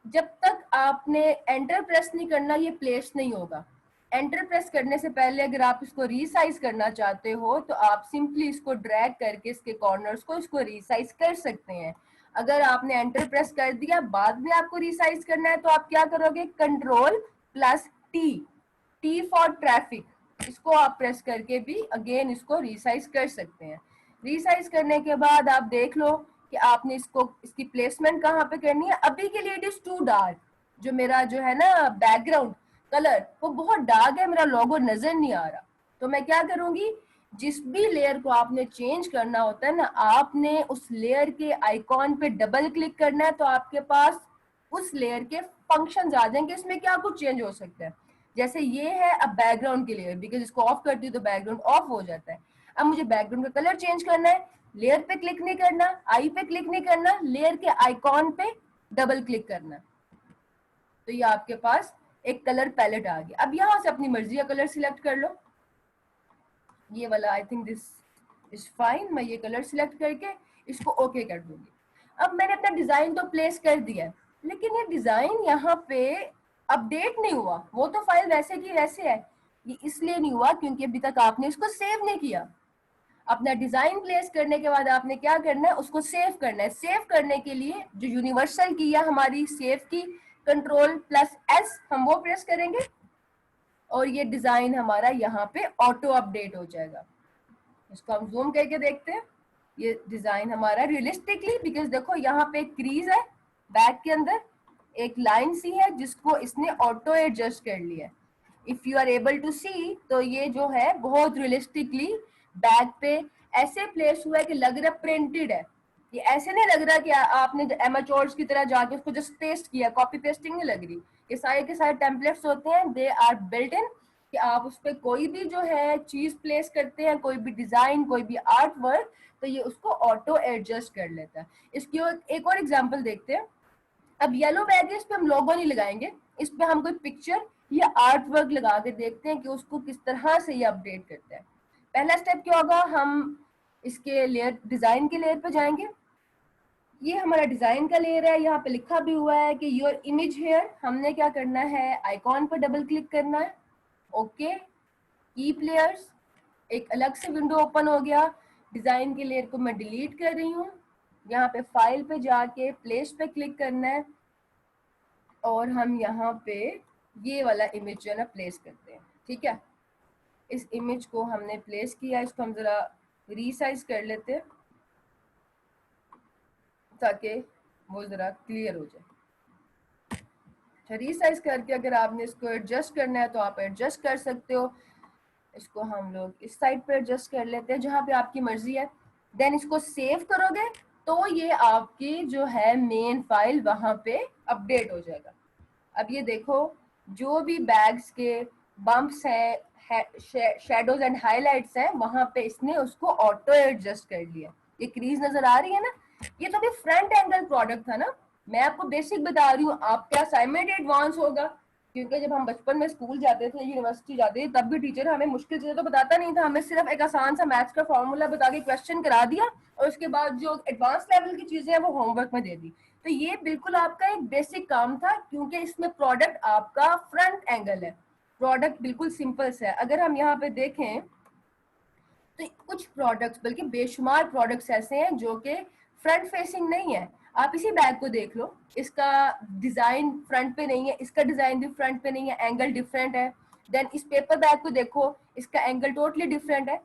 जब तक आपने एंटर प्रेस नहीं करना ये प्लेस नहीं होगा। एंटर प्रेस करने से पहले अगर आप इसको रीसाइज करना चाहते हो तो आप सिंपली इसको ड्रैग करके इसके कॉर्नर्स को इसको रीसाइज कर सकते हैं। अगर आपने एंटर प्रेस कर दिया बाद में आपको रीसाइज करना है तो आप क्या करोगे, control plus T, T for traffic, इसको आप प्रेस करके भी अगेन इसको रीसाइज कर सकते हैं। रीसाइज करने के बाद आप देख लो कि आपने इसको, इसकी प्लेसमेंट कहाँ पे करनी है। अभी के लिए इट इज टू डार्क, जो मेरा जो है ना बैकग्राउंड कलर वो बहुत डार्क है, मेरा लोगो नजर नहीं आ रहा। तो मैं क्या करूंगी, जिस भी लेयर को आपने चेंज करना होता है ना, आपने उस लेयर के आइकॉन पे डबल क्लिक करना है तो आपके पास उस लेयर के फंक्शंस आ जाएंगे, इसमें क्या कुछ चेंज हो सकता है। जैसे ये है अब बैकग्राउंड के लेयर, बिकॉज इसको ऑफ करती हूँ तो बैकग्राउंड ऑफ हो जाता है। अब मुझे बैकग्राउंड का कलर चेंज करना है, लेयर पे क्लिक नहीं करना, आई पे क्लिक नहीं करना, लेयर के आइकॉन पे डबल क्लिक करना, तो ये आपके पास एक कलर पैलेट आ गया। अब यहाँ से अपनी मर्जी का कलर सिलेक्ट कर लो। ये वाला I think this is fine, मैं ये कलर सिलेक्ट करके इसको ओके कर दूंगी। अब मैंने अपना डिजाइन तो प्लेस कर दिया है, लेकिन ये डिजाइन यहाँ पे अपडेट नहीं हुआ, वो तो फाइल वैसे की वैसे है। ये इसलिए नहीं हुआ क्योंकि अभी तक आपने इसको सेव नहीं किया। अपना डिजाइन प्लेस करने के बाद आपने क्या करना है, उसको सेव करना है। सेव करने के लिए जो यूनिवर्सल की है हमारी सेव की, कंट्रोल प्लस एस हम वो प्रेस करेंगे और ये डिजाइन हमारा यहाँ पे ऑटो अपडेट हो जाएगा। इसको हम जूम करके देखते हैं। ये डिजाइन हमारा रियलिस्टिकली, बिकॉज देखो यहाँ पे क्रीज है बैक के अंदर, एक लाइन सी है जिसको इसने ऑटो एडजस्ट कर लिया है। If you are able to see, तो ये जो है बहुत रियलिस्टिकली बैग पे ऐसे प्लेस हुआ है कि लग रहा प्रिंटेड है। ये ऐसे नहीं लग रहा कि आपने एमेचोर्स की तरह जाके उसको जस्ट पेस्ट किया, कॉपी पेस्टिंग नहीं लग रही। ये सारे के सारे टेम्पलेट्स होते हैं, दे आर बिल्ट इन, कि आप उस पर कोई भी जो है चीज प्लेस करते हैं, कोई भी डिजाइन, कोई भी आर्ट वर्क, तो ये उसको ऑटो एडजस्ट कर लेता है। इसकी एक और एग्जांपल देखते हैं। अब येलो बैग है, इस पे हम लोगो नहीं लगाएंगे, इस पे हम कोई पिक्चर या आर्ट वर्क लगा के देखते हैं कि उसको किस तरह से ये अपडेट करते हैं। पहला स्टेप क्या होगा, हम इसके लेयर, डिजाइन के लेयर पे जाएंगे। ये हमारा डिजाइन का लेयर है, यहाँ पे लिखा भी हुआ है कि योर इमेज हेयर। हमने क्या करना है, आइकॉन पर डबल क्लिक करना है। ओके, कीप लेयर्स, एक अलग से विंडो ओपन हो गया। डिजाइन के लेयर को मैं डिलीट कर रही हूँ। यहाँ पे फाइल पे जाके प्लेस पे क्लिक करना है और हम यहाँ पे ये वाला इमेज जो है ना प्लेस करते हैं। ठीक है, इस इमेज को हमने प्लेस किया, इसको हम जरा रीसाइज कर लेते हैं ताकि वो जरा क्लियर हो जाए। अच्छा, रीसाइज करके अगर आपने इसको एडजस्ट करना है तो आप एडजस्ट कर सकते हो। इसको हम लोग इस साइड पे एडजस्ट कर लेते हैं जहाँ पे आपकी मर्जी है। देन इसको सेव करोगे तो ये आपकी जो है मेन फाइल वहां पे अपडेट हो जाएगा। अब ये देखो, जो भी बैग्स के बम्प्स हैं, शेडोज एंड हाइलाइट्स हैं, वहां पे इसने उसको ऑटो एडजस्ट कर लिया। ये क्रीज नजर आ रही है ना, ये तो अभी फ्रंट एंगल प्रोडक्ट था ना, मैं आपको बेसिक बता रही हूँ। आपका असाइनमेंट एडवांस होगा, क्योंकि जब हम बचपन में स्कूल जाते थे, यूनिवर्सिटी जाते थे, तब भी टीचर हमें मुश्किल चीजें तो बताता नहीं था, हमें सिर्फ एक आसान सा मैथ्स का फॉर्मूला बता के क्वेश्चन करा दिया और उसके बाद जो एडवांस लेवल की चीजें हैं वो होमवर्क में दे दी। तो ये बिल्कुल आपका एक बेसिक काम था, क्योंकि इसमें प्रोडक्ट आपका फ्रंट एंगल है, प्रोडक्ट बिल्कुल सिंपल सा है। अगर हम यहाँ पे देखें तो कुछ प्रोडक्ट्स, बल्कि बेशुमार प्रोडक्ट्स ऐसे हैं जो कि फ्रंट फेसिंग नहीं है। आप इसी बैग को देख लो, इसका डिजाइन फ्रंट पे नहीं है, इसका डिजाइन भी फ्रंट पे नहीं है, एंगल डिफरेंट है। देन इस पेपर बैग को देखो, इसका एंगल टोटली डिफरेंट है।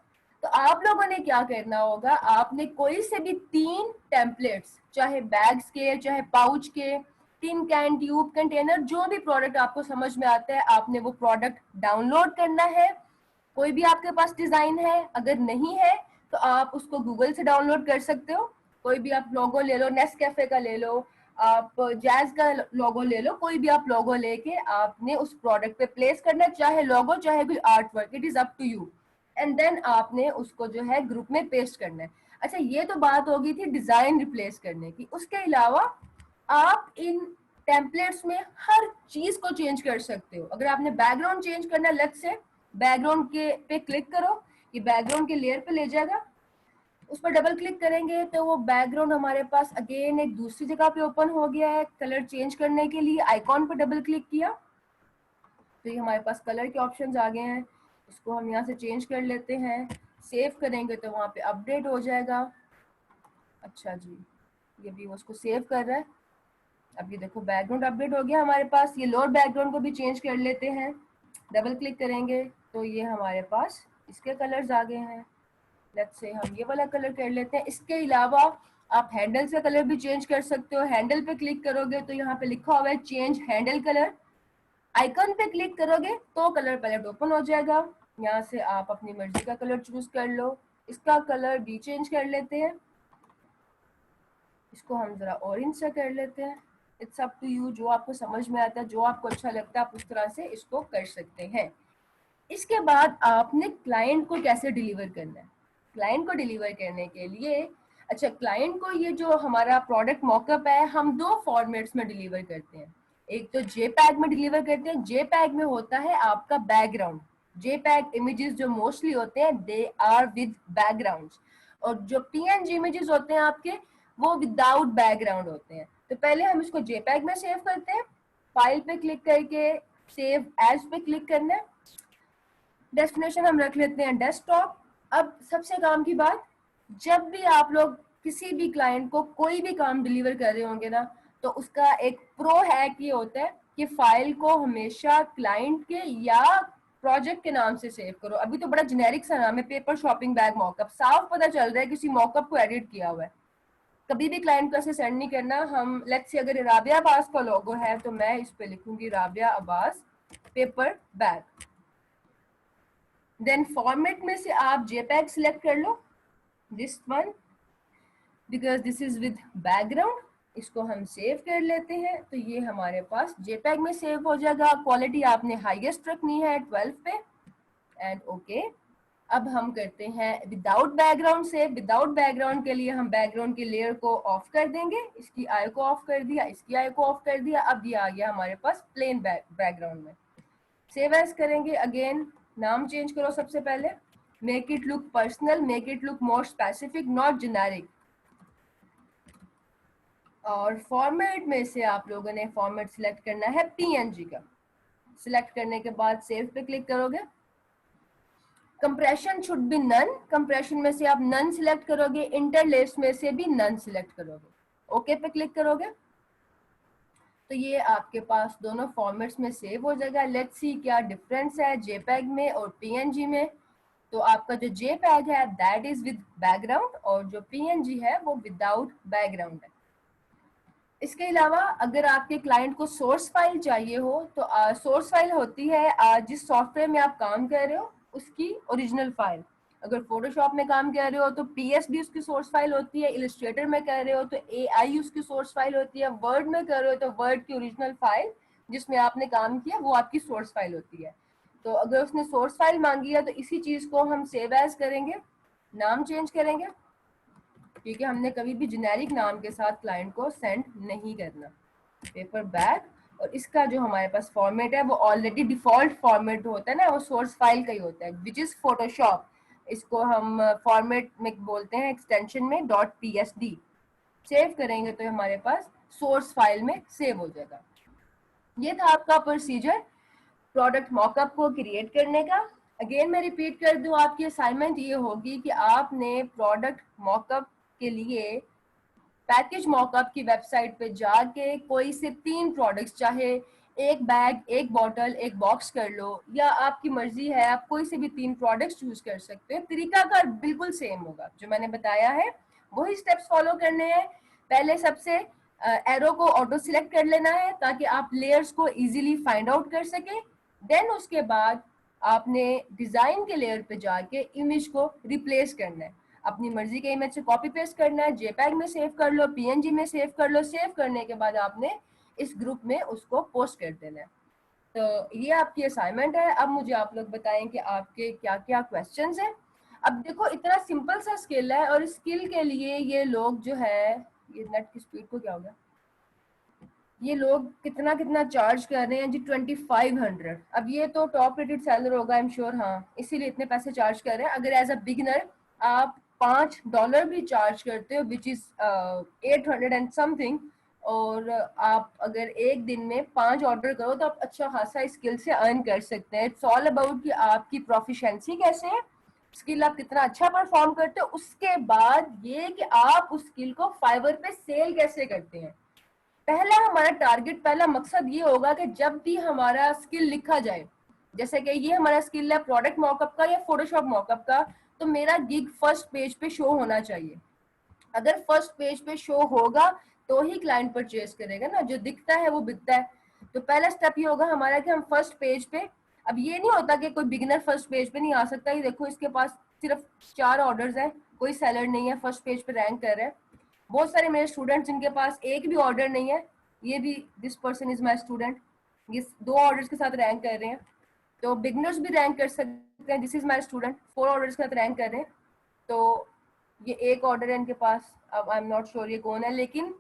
तो आप लोगों ने क्या करना होगा, आपने कोई से भी 3 टेम्पलेट्स, चाहे बैग्स के, चाहे पाउच के, टिन कैन, ट्यूब, कंटेनर, जो भी प्रोडक्ट आपको समझ में आता है, आपने वो प्रोडक्ट डाउनलोड करना है। कोई भी आपके पास डिजाइन है, अगर नहीं है तो आप उसको गूगल से डाउनलोड कर सकते हो। कोई भी आप लोगो ले लो, नेस्कैफे का ले लो, आप जैज का लोगो ले लो, कोई भी आप लोगो लेके आपने उस प्रोडक्ट पे प्लेस करना है, चाहे लोगो चाहे कोई art work, it is up to you. And then आपने उसको जो है ग्रुप में पेस्ट करना है। अच्छा, ये तो बात होगी थी डिजाइन रिप्लेस करने की। उसके अलावा आप इन टेम्पलेट्स में हर चीज को चेंज कर सकते हो। अगर आपने बैकग्राउंड चेंज करना है, अलग से बैकग्राउंड के पे क्लिक करो, ये बैकग्राउंड के लेयर पे ले जाएगा। उस पर डबल क्लिक करेंगे तो वो बैकग्राउंड हमारे पास अगेन एक दूसरी जगह पे ओपन हो गया है। कलर चेंज करने के लिए आइकॉन पर डबल क्लिक किया तो ये हमारे पास कलर के ऑप्शंस आ गए हैं। इसको हम यहाँ से चेंज कर लेते हैं, सेव करेंगे तो वहाँ पे अपडेट हो जाएगा। अच्छा जी, ये भी उसको सेव कर रहा है। अब ये देखो बैकग्राउंड अपडेट हो गया हमारे पास। ये लोअर बैकग्राउंड को भी चेंज कर लेते हैं, डबल क्लिक करेंगे तो ये हमारे पास इसके कलर्स आ गए हैं। लेट्स से हम ये वाला कलर कर लेते हैं। इसके अलावा आप हैंडल्स का कलर भी चेंज कर सकते हो। हैंडल पे क्लिक करोगे तो यहाँ पे लिखा हुआ है चेंज हैंडल कलर। आइकन पे क्लिक करोगे तो कलर पैलेट ओपन हो जाएगा। यहाँ से आप अपनी मर्जी का कलर चूज कर लो। इसका कलर भी चेंज कर लेते हैं, इसको हम जरा ऑरेंज सा कर लेते हैं। इट्स अप टू यू, जो आपको समझ में आता है, जो आपको अच्छा लगता है, आप उस तरह से इसको कर सकते हैं। इसके बाद आपने क्लाइंट को कैसे डिलीवर करना है। क्लाइंट को डिलीवर करने के लिए, अच्छा, क्लाइंट को ये जो हमारा प्रोडक्ट मॉकअप है, हम 2 फॉर्मेट्स में डिलीवर करते हैं। एक तो जेपैग में डिलीवर करते हैं। जेपैग में होता है आपका बैकग्राउंड। जेपैग इमेजेस जो मोस्टली होते हैं, दे आर विद बैकग्राउंड्स, और जो पीएनजी इमेजेस होते हैं आपके, वो विदाउट बैकग्राउंड होते हैं। तो पहले हम इसको जेपैग में सेव करते हैं। फाइल पे क्लिक करके सेव एज पे क्लिक करना है। डेस्टिनेशन हम रख लेते हैं डेस्कटॉप। अब सबसे काम की बात, जब भी आप लोग किसी भी क्लाइंट को कोई भी काम डिलीवर कर रहे होंगे ना, तो उसका एक प्रो हैक ये होता है कि फाइल को हमेशा क्लाइंट के या प्रोजेक्ट के नाम से सेव करो। अभी तो बड़ा जेनेरिक सा नाम है, पेपर शॉपिंग बैग मॉकअप, साफ पता चल रहा है किसी मॉकअप को एडिट किया हुआ है। कभी भी क्लाइंट को ऐसे सेंड नहीं करना। हम लेट्स से अगर राबिया अब्बास का लोगो है तो मैं इस पे लिखूंगी Rabia Abbas paper bag. Then format में से आप जेपैग सिलेक्ट कर लो, this one, because this is with background. इसको हम सेव कर लेते हैं तो ये हमारे पास जेपैग में सेव हो जाएगा। क्वालिटी आपने हाईएस्ट रखनी है 12 पे एंड ओके। अब हम करते हैं विदाउट बैकग्राउंड से। विदाउट बैकग्राउंड के लिए हम बैकग्राउंड की लेयर को ऑफ कर देंगे। इसकी आई को ऑफ कर दिया, इसकी आई को ऑफ कर दिया। अब ये आ गया हमारे पास प्लेन बैकग्राउंड में। सेव एज करेंगे, अगेन नाम चेंज करो सबसे पहले, make it look personal, make it look more specific, not generic. और फॉर्मेट में से आप लोगों ने फॉर्मेट सिलेक्ट करना है पीएनजी का। सिलेक्ट करने के बाद सेव पे क्लिक करोगे। Compression should be none, compression में से आप नन सिलेक्ट करोगे, इंटरलेस में से भी नन सिलेक्ट करोगे, ओके पे क्लिक करोगे तो ये आपके पास दोनों फॉर्मेट्स में सेव हो जाएगा। लेट्स सी क्या डिफरेंस है जेपैग में और पीएनजी में। तो आपका जो जेपैग है दैट इज विद बैकग्राउंड और जो पीएनजी है वो विदाउट बैकग्राउंड है। इसके अलावा अगर आपके क्लाइंट को सोर्स फाइल चाहिए हो तो सोर्स फाइल होती है जिस सॉफ्टवेयर में आप काम कर रहे हो उसकी ओरिजिनल फाइल। अगर फोटोशॉप में काम कर रहे हो तो पीएसडी उसकी सोर्स फाइल होती है, इलस्ट्रेटर में कर रहे हो तो एआई उसकी सोर्स फाइल होती है, वर्ड में कर रहे हो तो वर्ड की ओरिजिनल फाइल जिसमें आपने काम किया वो आपकी सोर्स फाइल होती है। तो अगर उसने सोर्स फाइल मांगी है तो इसी चीज को हम सेव एज करेंगे, नाम चेंज करेंगे क्योंकि हमने कभी भी जेनेरिक नाम के साथ क्लाइंट को सेंड नहीं करना। पेपर बैग, और इसका जो हमारे पास फॉर्मेट है वो ऑलरेडी डिफॉल्ट फॉर्मेट होता है ना, वो सोर्स फाइल का ही होता है विच इज फोटोशॉप। इसको हम फॉर्मेट में बोलते हैं एक्सटेंशन में .psd। सेव करेंगे तो हमारे पास सोर्स फाइल में सेव हो जाएगा। ये था आपका प्रोसीजर प्रोडक्ट मॉकअप को क्रिएट करने का। अगेन मैं रिपीट कर दूं, आपकी असाइनमेंट ये होगी कि आपने प्रोडक्ट मॉकअप के लिए पैकेज मॉकअप की वेबसाइट पे जाके कोई से 3 प्रोडक्ट्स, चाहे एक बैग, एक बॉटल, एक बॉक्स कर लो या आपकी मर्जी है, आप कोई से भी 3 प्रोडक्ट्स चूज कर सकते हो। तरीकाकार बिल्कुल सेम होगा, जो मैंने बताया है वही स्टेप्स फॉलो करने हैं। पहले सबसे एरो को ऑटो सिलेक्ट कर लेना है ताकि आप लेयर्स को इजीली फाइंड आउट कर सके। देन उसके बाद आपने डिजाइन के लेयर पे जाके इमेज को रिप्लेस करना है, अपनी मर्जी के इमेज से कॉपी पेस्ट करना है, जेपैग में सेव कर लो, पीएनजी में सेव कर लो। सेव करने के बाद आपने इस ग्रुप में उसको पोस्ट कर देना है। तो ये आपकी असाइनमेंट है। अब मुझे आप लोग बताएं कि आपके क्या क्या क्वेश्चंस हैं। अब देखो इतना सिंपल सा स्किल है और स्किल के लिए ये लोग जो है, ये नेट की स्पीड को क्या हो गया, ये लोग कितना कितना चार्ज कर रहे हैं जी, 2500। अब ये तो टॉप रेटेड सेलर होगा आई एम श्योर, हाँ इसीलिए इतने पैसे चार्ज कर रहे हैं। अगर एज अ बिगिनर आप $5 भी चार्ज करते हो विच इज 800 एंड समथिंग, और आप अगर एक दिन में 5 ऑर्डर करो तो आप अच्छा खासा स्किल से अर्न कर सकते हैं। इट्स ऑल अबाउट कि आपकी प्रोफिशिएंसी कैसे है, स्किल आप कितना अच्छा परफॉर्म करते हो, उसके बाद ये कि आप उस स्किल को फाइवर पे सेल कैसे करते हैं। पहला हमारा टारगेट, पहला मकसद ये होगा कि जब भी हमारा स्किल लिखा जाए, जैसे कि ये हमारा स्किल है प्रोडक्ट मॉकअप का या फोटोशॉप मॉकअप का, तो मेरा गिग फर्स्ट पेज पे शो होना चाहिए। अगर फर्स्ट पेज पे शो होगा तो ही क्लाइंट परचेज करेगा ना, जो दिखता है वो बिकता है। तो पहला स्टेप ये होगा हमारा कि हम फर्स्ट पेज पे, अब ये नहीं होता कि कोई बिगिनर फर्स्ट पेज पे नहीं आ सकता। ये देखो इसके पास सिर्फ 4 ऑर्डर्स हैं, कोई सेलर नहीं है, फर्स्ट पेज पे रैंक कर रहा है। बहुत सारे मेरे स्टूडेंट्स जिनके पास एक भी ऑर्डर नहीं है, ये भी this person is my student, ये 2 ऑर्डर्स के साथ रैंक कर रहे हैं। तो बिगनर्स भी रैंक कर सकते हैं, this is my student 4 orders के साथ रैंक कर रहे हैं। तो ये एक ऑर्डर है इनके पास, अब आई एम नॉट श्योर ये कौन है, लेकिन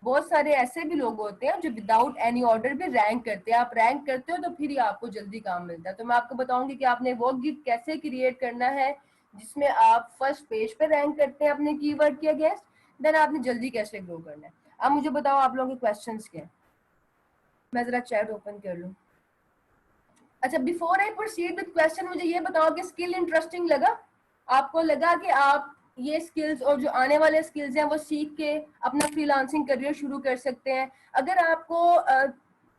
बहुत सारे ऐसे भी लोग होते हैं जो विदाउट एनी ऑर्डर भी रैंक करते हैं। आप रैंक करते हो तो फिर ही आपको जल्दी काम मिलता है। तो मैं आपको बताऊंगी कि आपने वो गिग कैसे क्रिएट करना है जिसमें आप फर्स्ट पेज पे रैंक करते हैं अपने कीवर्ड के अगेंस्ट, देन आपने जल्दी कैसे ग्रो करना है। अब मुझे बताओ आप लोगों के क्वेश्चंस क्या हैं, मैं जरा चैट ओपन कर लूं। अच्छा, before I proceed with question, मुझे ये बताओ कि स्किल इंटरेस्टिंग लगा आपको? लगा कि आप ये स्किल्स और जो आने वाले स्किल्स हैं वो सीख के अपना फ्रीलांसिंग करियर शुरू कर सकते हैं? अगर आपको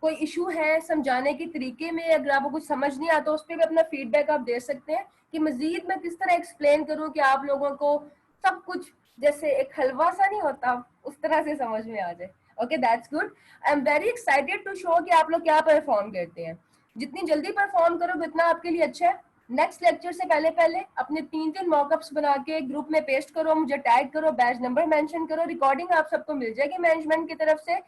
कोई इशू है समझाने के तरीके में, अगर आपको कुछ समझ नहीं आता उस पर भी अपना फीडबैक आप दे सकते हैं कि मजीद मैं किस तरह एक्सप्लेन करूं कि आप लोगों को सब कुछ जैसे एक हलवा सा नहीं होता, उस तरह से समझ में आ जाए। Okay, that's good. I am very excited to show कि आप लोग क्या परफॉर्म करते हैं। जितनी जल्दी परफॉर्म करोगे उतना आपके लिए अच्छा है। नेक्स्ट लेक्चर से पहले पहले अपने 3 मॉकअप्स बना के ग्रुप में पेस्ट करो, मुझे टैग करो, बैच नंबर मेंशन करो, रिकॉर्डिंग आप सबको मिल जाएगी मैनेजमेंट की तरफ से।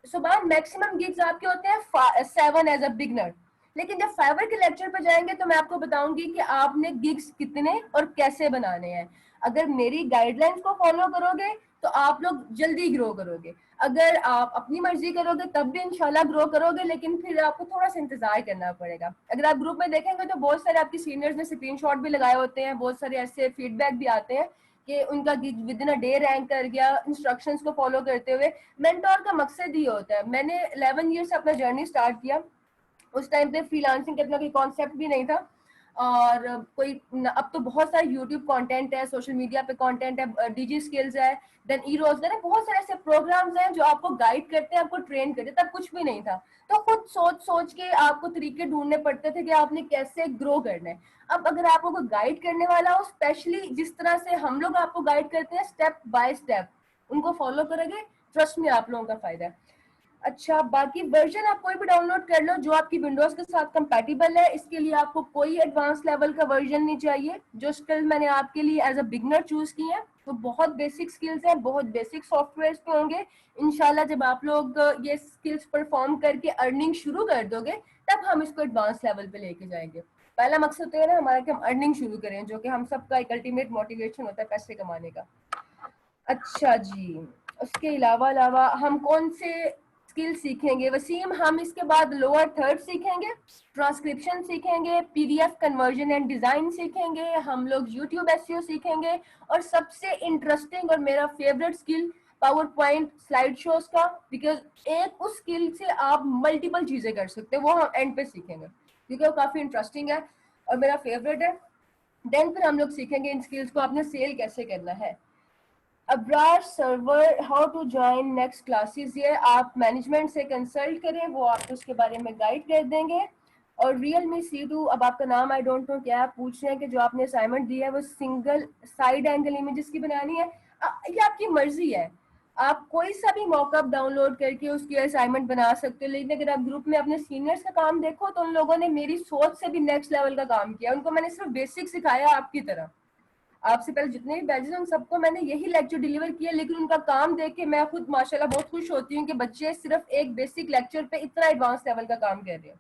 सुबह मैक्सिमम गिग्स आपके होते हैं 7 एज अ बिगनर, लेकिन जब फाइवर के लेक्चर पे जाएंगे तो मैं आपको बताऊंगी कि आपने गिग्स कितने और कैसे बनाने हैं। अगर मेरी गाइडलाइंस को फॉलो करोगे तो आप लोग जल्दी ग्रो करोगे। अगर आप अपनी मर्जी करोगे तब भी इंशाल्लाह ग्रो करोगे, लेकिन फिर आपको थोड़ा सा इंतजार करना पड़ेगा। अगर आप ग्रुप में देखेंगे तो बहुत सारे आपके सीनियर्स ने स्क्रीनशॉट भी लगाए होते हैं, बहुत सारे ऐसे फीडबैक भी आते हैं कि उनका gig with in a day rank कर गया इंस्ट्रक्शंस को फॉलो करते हुए। मेंटोर का मकसद ही होता है। मैंने 11 ईयर से अपना जर्नी स्टार्ट किया, उस टाइम पे फ्रीलांसिंग का इतना कोई कॉन्सेप्ट भी नहीं था, और कोई अब तो बहुत सारे यूट्यूब कंटेंट है, सोशल मीडिया पे कंटेंट है, डीजी स्किल्स है, देन ई रोजगार है, बहुत सारे ऐसे प्रोग्राम्स हैं जो आपको गाइड करते हैं, आपको ट्रेन करते हैं। तब कुछ भी नहीं था, तो खुद सोच सोच के आपको तरीके ढूंढने पड़ते थे कि आपने कैसे ग्रो करना है। अब अगर आपको कोई गाइड करने वाला हो, स्पेशली जिस तरह से हम लोग आपको गाइड करते हैं स्टेप बाय स्टेप, उनको फॉलो करोगे, ट्रस्ट में आप लोगों का फायदा है। अच्छा, बाकी वर्जन आप कोई भी डाउनलोड कर लो जो आपकी विंडोज के साथ कंपैटिबल है। इसके लिए आपको कोई एडवांस लेवल का वर्जन नहीं चाहिए। जो स्किल मैंने आपके लिए एज अ बिगनर चूज की है तो बहुत बेसिक स्किल्स हैं, बहुत बेसिक सॉफ्टवेयर पे होंगे। इंशाल्लाह जब आप लोग ये स्किल्स परफॉर्म करके अर्निंग शुरू कर दोगे तब हम इसको एडवांस लेवल पे लेके जाएंगे। पहला मकसद तो है ना हमारा कि हम अर्निंग शुरू करें, जो कि हम सबका एक अल्टीमेट मोटिवेशन होता है पैसे कमाने का। अच्छा जी, उसके अलावा अलावा हम कौन से स्किल सीखेंगे वसीम? हम इसके बाद लोअर थर्ड सीखेंगे, ट्रांसक्रिप्शन सीखेंगे, पीडीएफ कन्वर्जन एंड डिजाइन सीखेंगे, हम लोग यूट्यूब एसईओ सीखेंगे, और सबसे इंटरेस्टिंग और मेरा favourite skill power point slide shows का, बिकॉज एक उस स्किल से आप मल्टीपल चीजें कर सकते हैं, वो हम एंड पे सीखेंगे क्योंकि वो काफी इंटरेस्टिंग है और मेरा फेवरेट है। देन फिर हम लोग सीखेंगे इन स्किल्स को आपने सेल कैसे करना है। Abrar server how to join next classes, ये आप मैनेजमेंट से कंसल्ट करें, वो आपको उसके बारे में गाइड कर देंगे। और रियलमी C2, अब आपका नाम आई डोंट नो क्या आप पूछ रहे हैं कि जो आपने असाइनमेंट दिया है वो सिंगल साइड एंगल इमेजेस की बनानी है। ये आपकी मर्जी है, आप कोई सा भी मॉकअप डाउनलोड करके उसकी असाइनमेंट बना सकते हो। लेकिन अगर आप ग्रुप में अपने सीनियर्स का काम देखो तो उन लोगों ने मेरी सोच से भी नेक्स्ट लेवल का काम किया। उनको मैंने सिर्फ बेसिक सिखाया आपकी तरह। आपसे पहले जितने भी बैचेस हैं उन सबको मैंने यही लेक्चर डिलीवर किया, लेकिन उनका काम देख के मैं खुद माशाल्लाह बहुत खुश होती हूँ कि बच्चे सिर्फ एक बेसिक लेक्चर पे इतना एडवांस लेवल का काम कर रहे हैं,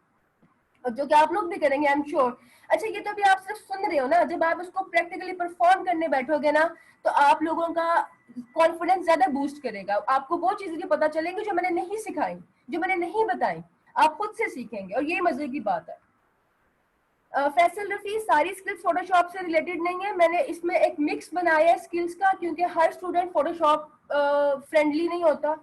और जो कि आप लोग भी करेंगे आई एम श्योर। अच्छा, ये तो अभी आप सिर्फ सुन रहे हो ना, जब आप उसको प्रैक्टिकली परफॉर्म करने बैठोगे ना तो आप लोगों का कॉन्फिडेंस ज्यादा बूस्ट करेगा। आपको वो चीजें पता चलेंगी जो मैंने नहीं सिखाई, जो मैंने नहीं बताई, आप खुद से सीखेंगे, और ये मजे की बात है। फैसल रफी, सारी स्किल्स फोटोशॉप से रिलेटेड नहीं है, मैंने इसमें एक मिक्स बनाया है स्किल्स का, क्योंकि हर स्टूडेंट फोटोशॉप फ्रेंडली नहीं होता।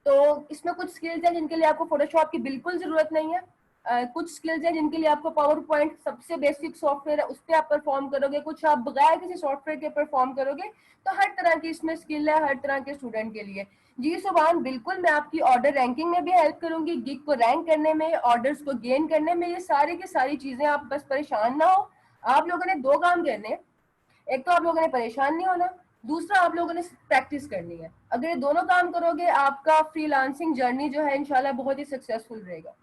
तो इसमें कुछ स्किल्स हैं जिनके लिए आपको फोटोशॉप की बिल्कुल जरूरत नहीं है। कुछ स्किल्स हैं जिनके लिए आपको पावर पॉइंट सबसे बेसिक सॉफ्टवेयर है उस पर आप परफॉर्म करोगे, कुछ आप बगैर किसी सॉफ्टवेयर के परफॉर्म करोगे। तो हर तरह की इसमें स्किल है हर तरह के स्टूडेंट के लिए। जी सुभान, बिल्कुल मैं आपकी ऑर्डर रैंकिंग में भी हेल्प करूंगी, गिग को रैंक करने में, ऑर्डर्स को गेन करने में, ये सारी की सारी चीजें। आप बस परेशान ना हो। आप लोगों ने 2 काम करने हैं, एक तो आप लोगों ने परेशान नहीं होना, दूसरा आप लोगों ने प्रैक्टिस करनी है। अगर ये दोनों काम करोगे आपका फ्रीलांसिंग जर्नी जो है इंशाल्लाह बहुत ही सक्सेसफुल रहेगा।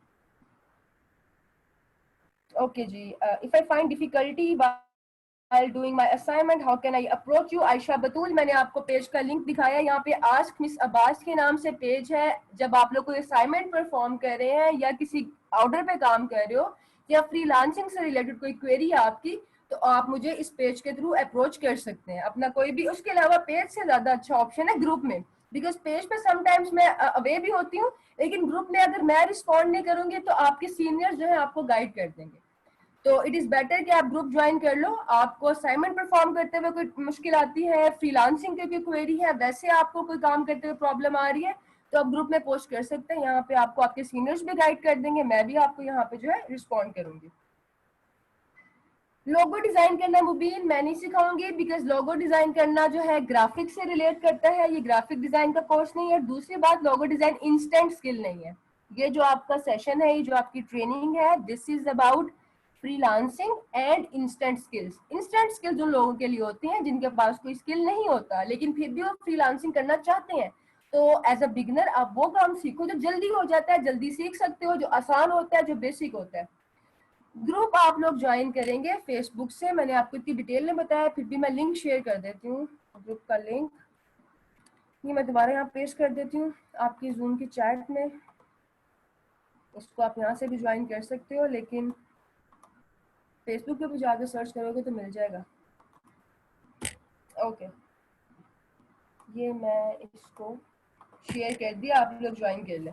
ओके जी, if I find difficulty while doing my assignment how can I approach you? Ayesha Batool, मैंने आपको पेज का लिंक दिखाया, यहाँ पे आस्क मिस अब्बास के नाम से पेज है। जब आप लोग कोई असाइनमेंट परफॉर्म कर रहे हैं या किसी ऑर्डर पे काम कर रहे हो या फ्रीलांसिंग से रिलेटेड कोई क्वेरी है आपकी, तो आप मुझे इस पेज के थ्रू अप्रोच कर सकते हैं अपना कोई भी। उसके अलावा पेज से ज्यादा अच्छा ऑप्शन है ग्रुप में, बिकॉज पेज पे समटाइम्स मैं अवे भी होती हूँ, लेकिन ग्रुप में अगर मैं रिस्पॉन्ड नहीं करूंगी तो आपके सीनियर्स जो है आपको गाइड कर देंगे। तो इट इज बेटर कि आप ग्रुप ज्वाइन कर लो। आपको असाइनमेंट परफॉर्म करते हुए कोई मुश्किल आती है, फ्रीलांसिंग की कोई क्वेरी है, वैसे आपको कोई काम करते हुए प्रॉब्लम आ रही है, तो आप ग्रुप में पोस्ट कर सकते हैं। यहाँ पे आपको आपके सीनियर्स भी गाइड कर देंगे, मैं भी आपको यहाँ पे जो है रिस्पॉन्ड करूंगी। लोगो डिजाइन करना मुबीन मैं नहीं सिखाऊंगी, बिकॉज लोगो डिजाइन करना जो है ग्राफिक से रिलेट करता है, ये ग्राफिक डिजाइन का कोर्स नहीं है। दूसरी बात, लोगो डिजाइन इंस्टेंट स्किल नहीं है। ये जो आपका सेशन है, ये जो आपकी ट्रेनिंग है, this is about freelancing and instant skills. Instant skills उन लोगों के लिए होती हैं जिनके पास कोई स्किल नहीं होता लेकिन फिर भी वो फ्रीलांसिंग करना चाहते हैं। तो एज अ बिगनर आप वो काम सीखो जो जल्दी हो जाता है, जल्दी सीख सकते हो, जो आसान होता है, जो बेसिक होता है। ग्रुप आप लोग ज्वाइन करेंगे फेसबुक से, मैंने आपको इतनी डिटेल में बताया, फिर भी मैं लिंक शेयर कर देती हूँ। ग्रुप का लिंक ये मैं दोबारा यहाँ पेस्ट कर देती हूँ आपकी जूम की चैट में। इसको आप यहाँ से भी ज्वाइन कर सकते हो, लेकिन फेसबुक पे भी जाकर सर्च करोगे तो मिल जाएगा। ओके, ये मैं इसको शेयर कर दिया, आप लोग ज्वाइन कर लें।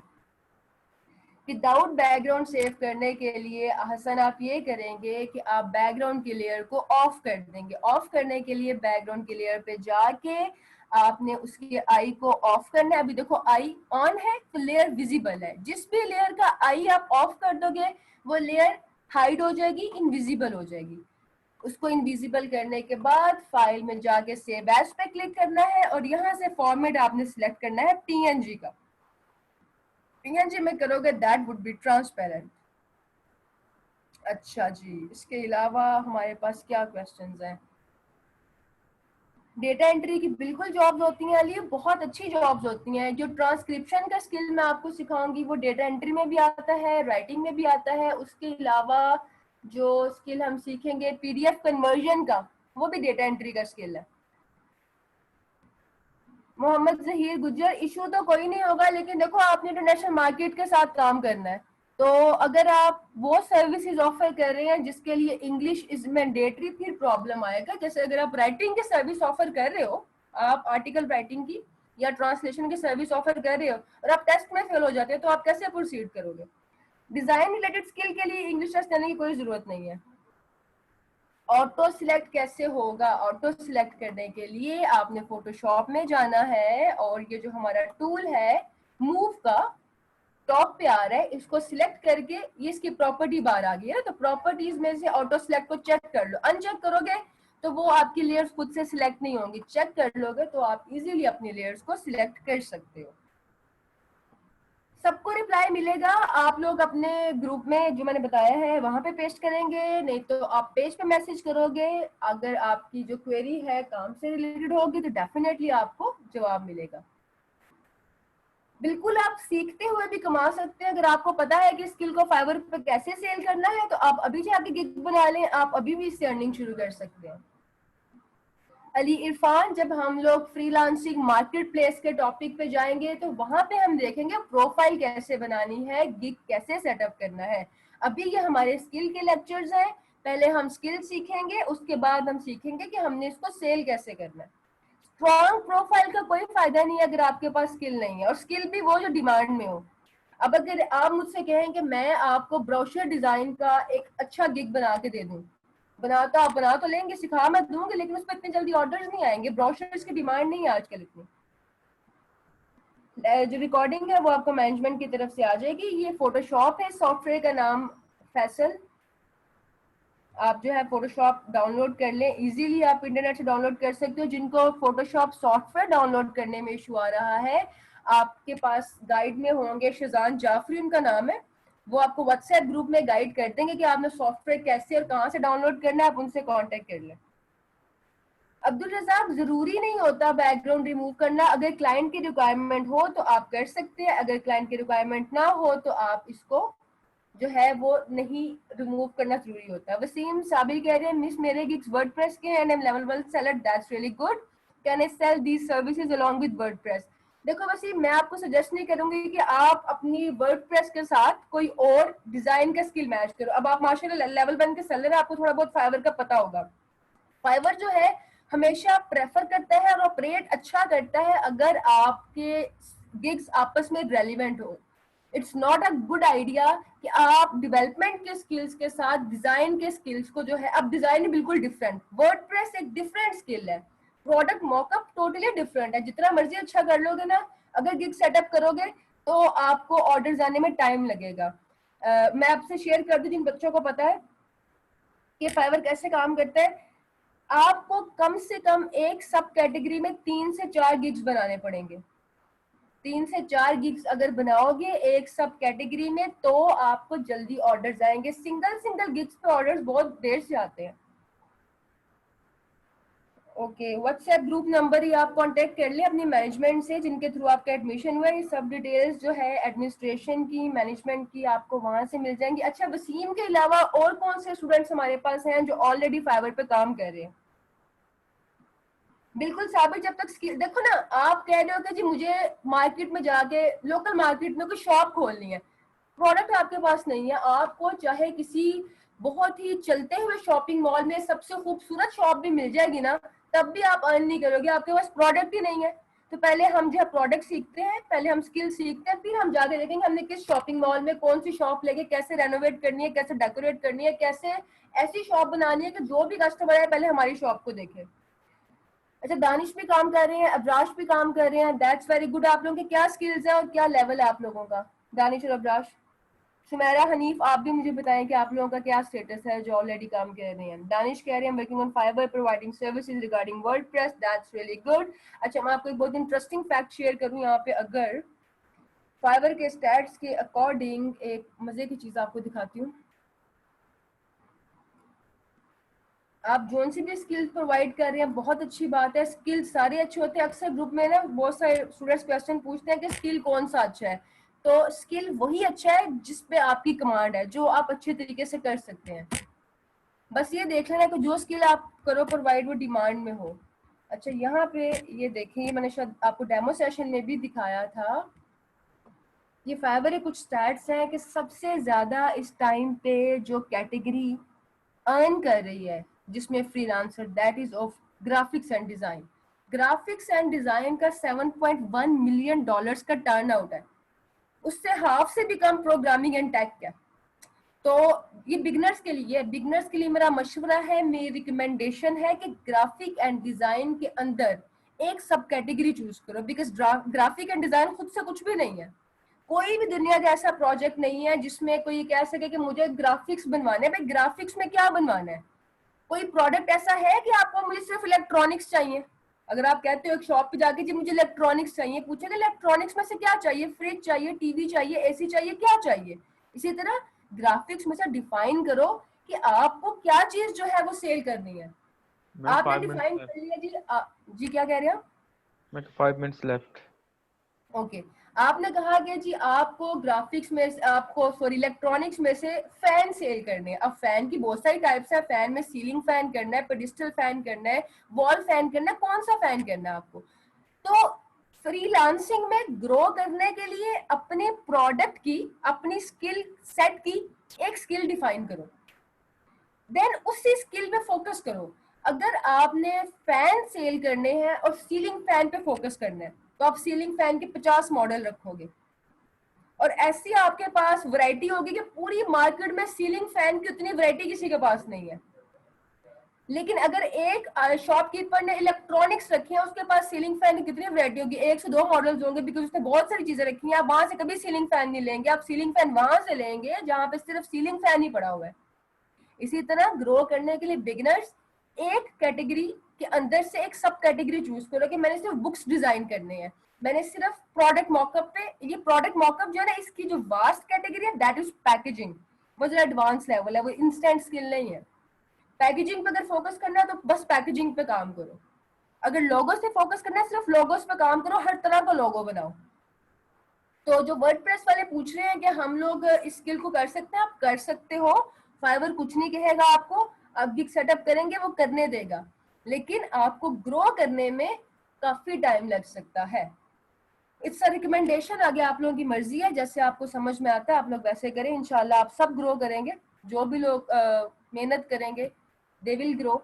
विदाउट बैकग्राउंड सेव करने के लिए हसन आप ये करेंगे कि आप बैकग्राउंड की लेयर को ऑफ कर देंगे। ऑफ करने के लिए बैकग्राउंड की लेयर पे जाके आपने उसकी आई को ऑफ करना है। अभी देखो आई ऑन है तो लेयर विजिबल है। जिस भी लेयर का आई आप ऑफ कर दोगे वो लेयर हाइड हो जाएगी, इनविजिबल हो जाएगी। उसको इनविजिबल करने के बाद फाइल में जाके सेव एज पे क्लिक करना है और यहाँ से फॉर्मेट आपने सिलेक्ट करना है पीएनजी का। पीएनजी में करोगे दैट वुड बी ट्रांसपेरेंट। अच्छा जी, इसके अलावा हमारे पास क्या क्वेश्चंस हैं? डेटा एंट्री की बिल्कुल जॉब्स होती हैं अली, बहुत अच्छी जॉब्स होती हैं। जो ट्रांसक्रिप्शन का स्किल मैं आपको सिखाऊंगी वो डेटा एंट्री में भी आता है, राइटिंग में भी आता है। उसके अलावा जो स्किल हम सीखेंगे पीडीएफ कन्वर्जन का, वो भी डेटा एंट्री का स्किल है। मोहम्मद जहीर गुज्जर, इशू तो कोई नहीं होगा, लेकिन देखो आपने इंटरनेशनल मार्केट के साथ काम करना है। तो अगर आप वो सर्विसेज ऑफर कर रहे हैं जिसके लिए इंग्लिश इज मैंडेटरी, फिर प्रॉब्लम आएगा। जैसे अगर आप राइटिंग की सर्विस ऑफर कर रहे हो, आप आर्टिकल राइटिंग की या ट्रांसलेशन की सर्विस ऑफर कर रहे हो और आप टेस्ट में फेल हो जाते हैं तो आप कैसे प्रोसीड करोगे? डिजाइन रिलेटेड स्किल के लिए इंग्लिश टेस्ट करने की कोई जरूरत नहीं है। ऑटो सिलेक्ट कैसे होगा? ऑटो सिलेक्ट करने के लिए आपने फोटोशॉप में जाना है और ये जो हमारा टूल है मूव का, टॉप पे आ रहा है, इसको सिलेक्ट करके ये इसकी प्रॉपर्टी बार आ गई है। तो प्रॉपर्टीज में से ऑटो सिलेक्ट को चेक कर लो। अनचेक करोगे तो वो आपकी लेयर्स खुद से सिलेक्ट नहीं होंगी। चेक कर लोगे तो आप इजीली अपनी लेयर्स को सिलेक्ट कर सकते हो। सबको रिप्लाई मिलेगा। आप लोग अपने ग्रुप में जो मैंने बताया है वहां पे पेस्ट करेंगे, नहीं तो आप पेज पे मैसेज करोगे। अगर आपकी जो क्वेरी है काम से रिलेटेड होगी तो डेफिनेटली आपको जवाब मिलेगा। बिल्कुल आप सीखते हुए भी कमा सकते हैं। अगर आपको पता है कि स्किल को फाइवर पे कैसे सेल करना है तो आप अभी जाके गिग बना लें, आप अभी भी इससे अर्निंग शुरू कर सकते हैं। अली इरफान, जब हम लोग फ्रीलांसिंग मार्केट प्लेस के टॉपिक पे जाएंगे तो वहां पे हम देखेंगे प्रोफाइल कैसे बनानी है, गिग कैसे सेटअप करना है। अभी ये हमारे स्किल के लेक्चर्स हैं। पहले हम स्किल सीखेंगे, उसके बाद हम सीखेंगे कि हमने इसको सेल कैसे करना है। स्ट्रॉन्ग प्रोफाइल का कोई फायदा नहीं है अगर आपके पास स्किल नहीं है, और स्किल भी वो जो डिमांड में हो। अब अगर आप मुझसे कहें कि मैं आपको ब्रोशर डिजाइन का एक अच्छा गिग बना के दे दूं, बनाता आप बना तो लेंगे, सिखा मैं दूंगी, लेकिन उस पर इतनी जल्दी ऑर्डर्स नहीं आएंगे। ब्रोशर्स की डिमांड नहीं है आजकल इतनी। जो रिकॉर्डिंग है वो आपको मैनेजमेंट की तरफ से आ जाएगी। ये फोटोशॉप है, सॉफ्टवेयर का नाम फैसल। आप जो है फोटोशॉप डाउनलोड कर लें, इजीली आप इंटरनेट से डाउनलोड कर सकते हो। जिनको फोटोशॉप सॉफ्टवेयर डाउनलोड करने में इशू आ रहा है, आपके पास गाइड में होंगे, शजान जाफरी उनका नाम है, वो आपको व्हाट्सएप ग्रुप में गाइड कर देंगे कि आपने सॉफ्टवेयर कैसे और कहाँ से डाउनलोड करना है, आप उनसे कॉन्टेक्ट कर लें। अब्दुल रज़ाक, जरूरी नहीं होता बैकग्राउंड रिमूव करना। अगर क्लाइंट की रिक्वायरमेंट हो तो आप कर सकते हैं, अगर क्लाइंट की रिक्वायरमेंट ना हो तो आप इसको जो है वो नहीं रिमूव करना जरूरी होता है। वसीम साबिर कह रहे हैं मिस मेरे गिग्स वर्डप्रेस के and I am level 1 seller, that's really good, can I sell these services along with WordPress? देखो वसीम, मैं आपको सजेस्ट नहीं करूंगी कि आप अपनी वर्डप्रेस के साथ कोई और डिजाइन का स्किल मैच करो। अब आप माशाल्लाह लेवल 1 के सेलर है, आपको थोड़ा बहुत फाइवर का पता होगा। फाइवर जो है हमेशा प्रेफर करता है और ऑपरेट अच्छा करता है अगर आपके गिग्स आपस में रेलिवेंट हो। It's not a good idea कि आप डेवलपमेंट के स्किल्स के साथ डिजाइन के स्किल्स को जो है, अब डिजाइन बिल्कुल डिफरेंट, वर्डप्रेस एक डिफरेंट स्किल है, प्रोडक्ट मॉकअप टोटली डिफरेंट है। जितना मर्जी अच्छा कर लोगे ना, अगर गिग सेटअप करोगे तो आपको ऑर्डर आने में टाइम लगेगा। मैं आपसे शेयर कर दूं जिन बच्चों को पता है कि फाइवर कैसे काम करता है, आपको कम से कम एक सब कैटेगरी में 3 से 4 गिग्स बनाने पड़ेंगे। 3 से 4 गिग्स अगर बनाओगे एक सब कैटेगरी में तो आपको जल्दी ऑर्डर्स आएंगे। सिंगल गिग्स पे ऑर्डर्स बहुत देर से आते हैं। ओके, व्हाट्सएप ग्रुप नंबर ही आप कांटेक्ट कर ले अपनी मैनेजमेंट से जिनके थ्रू आपका एडमिशन हुआ है। ये सब डिटेल्स जो है एडमिनिस्ट्रेशन की, मैनेजमेंट की, आपको वहां से मिल जाएंगी। अच्छा, वसीम के अलावा और कौन से स्टूडेंट्स हमारे पास हैं जो ऑलरेडी फाइवर पे काम कर रहे हैं? बिल्कुल साबिर, जब तक स्किल देखो ना, आप कह रहे हो कि जी मुझे मार्केट में जाके लोकल मार्केट में कोई शॉप खोलनी है, प्रोडक्ट आपके पास नहीं है, आपको चाहे किसी बहुत ही चलते हुए शॉपिंग मॉल में सबसे खूबसूरत शॉप भी मिल जाएगी ना, तब भी आप अर्न नहीं करोगे, आपके पास प्रोडक्ट ही नहीं है। तो पहले हम जो है प्रोडक्ट सीखते हैं, पहले हम स्किल सीखते हैं, फिर हम जाके देखेंगे हमने किस शॉपिंग मॉल में कौन सी शॉप लेके कैसे रेनोवेट करनी है, कैसे डेकोरेट करनी है, कैसे ऐसी शॉप बनानी है कि जो भी कस्टमर है पहले हमारी शॉप को देखे। अच्छा, दानिश भी काम कर रहे हैं, अब्राश भी काम कर रहे हैं, दैट्स वेरी गुड। आप लोगों के क्या स्किल्स है और क्या लेवल है आप लोगों का, दानिश और अब्राश? सुमेरा, हनीफ, आप भी मुझे बताएं कि आप लोगों का क्या स्टेटस है जो ऑलरेडी काम कर रहे हैं। दानिश कह रहे हैं working on Fiverr providing services regarding WordPress, that's really good. अच्छा, मैं आपको एक बहुत इंटरेस्टिंग फैक्ट शेयर करूं यहाँ पे। अगर फाइवर के स्टैट्स के अकॉर्डिंग एक मजे की चीज आपको दिखाती हूँ। आप जोन सी भी स्किल्स प्रोवाइड कर रहे हैं, बहुत अच्छी बात है, स्किल्स सारे अच्छे होते हैं। अक्सर ग्रुप में ना बहुत सारे स्टूडेंट्स क्वेश्चन पूछते हैं कि स्किल कौन सा अच्छा है। तो स्किल वही अच्छा है जिसपे आपकी कमांड है, जो आप अच्छे तरीके से कर सकते हैं। बस ये देख लेना कि जो स्किल आप करो प्रोवाइड वो डिमांड में हो। अच्छा, यहाँ पे ये देखें, ये मैंने शायद आपको डेमो सेशन में भी दिखाया था। ये फाइवर के कुछ स्टैट्स हैं कि सबसे ज्यादा इस टाइम पे जो कैटेगरी अर्न कर रही है जिसमें freelancer, that is of graphics and design. Graphics and design का 7.1 मिलियन डॉलर्स का टर्न आउट है, उससे हाफ से भी कम प्रोग्रामिंग एंड टेक का। तो ये बिगनर्स के लिए मेरा मशवरा है, मेरी रिकमेंडेशन है कि ग्राफिक एंड डिजाइन के अंदर एक सब कैटेगरी चूज करो, बिकॉज ग्राफिक एंड डिजाइन खुद से कुछ भी नहीं है। कोई भी दुनिया का ऐसा प्रोजेक्ट नहीं है जिसमें कोई कह सके कि मुझे ग्राफिक्स बनवाने हैं। भाई ग्राफिक्स में क्या बनवाना है? कोई प्रोडक्ट ऐसा है कि आपको मुझे सिर्फ इलेक्ट्रॉनिक्स चाहिए? अगर आप कहते हो एक शॉप पे जाके जी मुझे इलेक्ट्रॉनिक्स चाहिए, पूछेगा इलेक्ट्रॉनिक्स में से क्या चाहिए, फ्रिज चाहिए, टीवी चाहिए, एसी चाहिए, क्या चाहिए? इसी तरह ग्राफिक्स में से डिफाइन करो कि आपको क्या चीज जो है वो सेल करनी है। मैम आपने 5 मिनट्स डिफाइन लेफ्ट। कर लिया जी। जी क्या कह रहे हैं? मैं 5 मिनट्स लेफ्ट। ओके, आपने कहा कि जी आपको ग्राफिक्स में, आपको सॉरी इलेक्ट्रॉनिक्स में से फैन सेल करने हैं। अब फैन की बहुत सारी टाइप्स है, फैन में सीलिंग फैन करना है, पेडिस्टल फैन करना है, वॉल फैन करना है, कौन सा फैन करना है आपको? तो फ्रीलांसिंग में ग्रो करने के लिए अपने प्रोडक्ट की, अपनी स्किल सेट की एक स्किल डिफाइन करो, देन उसी स्किल पे फोकस करो। अगर आपने फैन सेल करने हैं और सीलिंग फैन पे फोकस करना है तो आप सीलिंग फैन के 50 मॉडल रखोगे और ऐसी आपके पास वैरायटी होगी कि पूरी मार्केट में सीलिंग फैन की उतनी वैरायटी किसी के पास नहीं है। लेकिन अगर एक शॉपकीपर ने इलेक्ट्रॉनिक्स रखी है, उसके पास सीलिंग फैन की कितनी वैरायटी होगी? 1 से 2 मॉडल्स होंगे, बिकॉज उसने बहुत सारी चीजें रखी हैं। आप वहां से कभी सीलिंग फैन नहीं लेंगे, आप सीलिंग फैन वहां से लेंगे जहां पे सिर्फ सीलिंग फैन ही पड़ा हुआ है। इसी तरह ग्रो करने के लिए बिगिनर्स एक कैटेगरी के अंदर से एक सब कैटेगरी चूज करो कि मैंने सिर्फ बुक्स डिजाइन करने हैं, मैंने सिर्फ प्रोडक्ट मॉकअप पे। ये प्रोडक्ट मॉकअप जो है ना, इसकी जो वास्ट कैटेगरी है दैट इज पैकेजिंग, वो जो एडवांस लेवल है, वो इंस्टेंट स्किल नहीं है। पैकेजिंग पे अगर फोकस करना है तो बस पैकेजिंग पे काम करो। अगर लोगो से फोकस करना है, सिर्फ लोगोस पे काम करो, हर तरह का लोगो बनाओ। तो जो वर्डप्रेस वाले पूछ रहे हैं कि हम लोग इस स्किल को कर सकते हैं, आप कर सकते हो। फाइवर कुछ नहीं कहेगा आपको, आप गिग सेटअप करेंगे वो करने देगा, लेकिन आपको ग्रो करने में काफी टाइम लग सकता है। इट्स अ रिकमेंडेशन, आगे आप लोगों की मर्जी है, जैसे आपको समझ में आता है आप लोग वैसे करें। इंशाल्लाह आप सब ग्रो करेंगे, जो भी लोग मेहनत करेंगे दे विल ग्रो।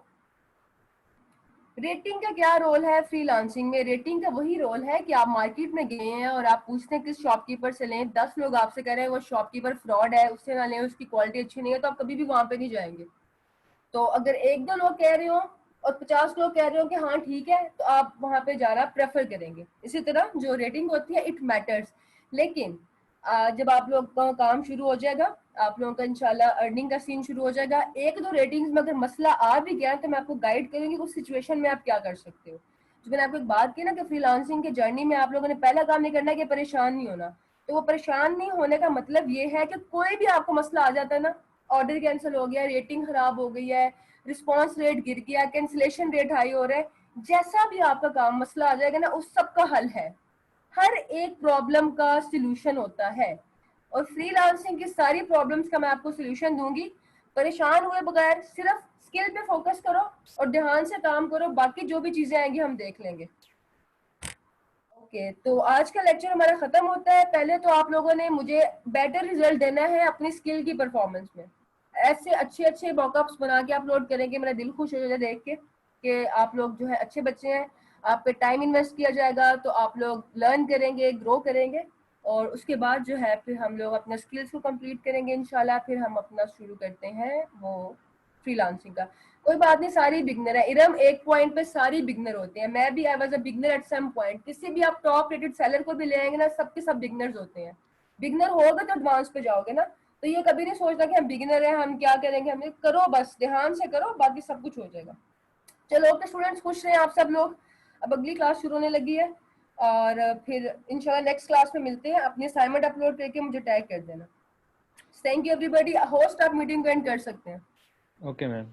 रेटिंग का क्या रोल है फ्रीलांसिंग में? रेटिंग का वही रोल है कि आप मार्केट में गए हैं और आप पूछते हैं किस शॉपकीपर से लें, 10 लोग आपसे कह रहे हैं वो शॉपकीपर फ्रॉड है, उससे ना लें, उसकी क्वालिटी अच्छी नहीं है, तो आप कभी भी वहां पे नहीं जाएंगे। तो अगर 1-2 लोग कह रहे हो और 50 लोग कह रहे हो कि हाँ ठीक है, तो आप वहां पे जाना प्रेफर करेंगे। इसी तरह जो रेटिंग होती है इट मैटर्स। लेकिन जब आप लोग का काम शुरू हो जाएगा, आप लोगों का इंशाल्लाह अर्निंग का सीन शुरू हो जाएगा, 1-2 रेटिंग्स में अगर मसला आ भी गया तो मैं आपको गाइड करूंगी उस सिचुएशन में आप क्या कर सकते हो। जो मैंने आपको एक बात की ना कि फ्रीलांसिंग के जर्नी में आप लोगों ने पहला काम नहीं करना है कि परेशान नहीं होना। तो वो परेशान नहीं होने का मतलब ये है कि कोई भी आपको मसला आ जाता है ना, ऑर्डर कैंसिल हो गया, रेटिंग खराब हो गई है, रिस्पॉन्स रेट गिर गया, कैंसिलेशन रेट हाई हो रहा है, जैसा भी आपका काम मसला आ जाएगा ना, उस सब का हल है। हर एक प्रॉब्लम का सलूशन होता है और फ्रीलांसिंग की सारी प्रॉब्लम्स का मैं आपको सलूशन दूंगी। परेशान हुए बगैर सिर्फ स्किल पे फोकस करो और ध्यान से काम करो, बाकी जो भी चीजें आएंगी हम देख लेंगे। ओके, तो आज का लेक्चर हमारा खत्म होता है। पहले तो आप लोगों ने मुझे बेटर रिजल्ट देना है अपनी स्किल की परफॉर्मेंस में। ऐसे अच्छे अच्छे मॉकअप्स बना के अपलोड करेंगे, मेरा दिल खुश हो जाए देख के कि आप लोग जो है अच्छे बच्चे हैं। आप पे टाइम इन्वेस्ट किया जाएगा तो आप लोग लर्न करेंगे, ग्रो करेंगे और उसके बाद जो है फिर हम लोग अपने स्किल्स को कंप्लीट करेंगे इंशाल्लाह। फिर हम अपना शुरू करते हैं वो फ्रीलांसिंग का। कोई बात नहीं, सारी बिगनर है इरम, एक पॉइंट पे सारी बिगनर होते हैं। मैं भी I was a beginner at some point. किसी भी आप टॉप रेटेड सेलर को भी ले आएंगे ना, सबके सब बिगनर्स होते हैं। बिगनर होगे तो एडवांस पे जाओगे ना। तो ये कभी नहीं सोचना कि हम बिगिनर हैं, हम क्या करेंगे, हमें करो, बस ध्यान से करो, बाकी सब कुछ हो जाएगा। चलो ओके स्टूडेंट्स, खुश रहें आप सब लोग। अब अगली क्लास शुरू होने लगी है और फिर इंशाल्लाह नेक्स्ट क्लास में मिलते हैं। अपनी असाइनमेंट अपलोड करके मुझे टैग कर देना। Thank you everybody. होस्ट आप मीटिंग को एंड कर सकते हैं। Okay ma'am.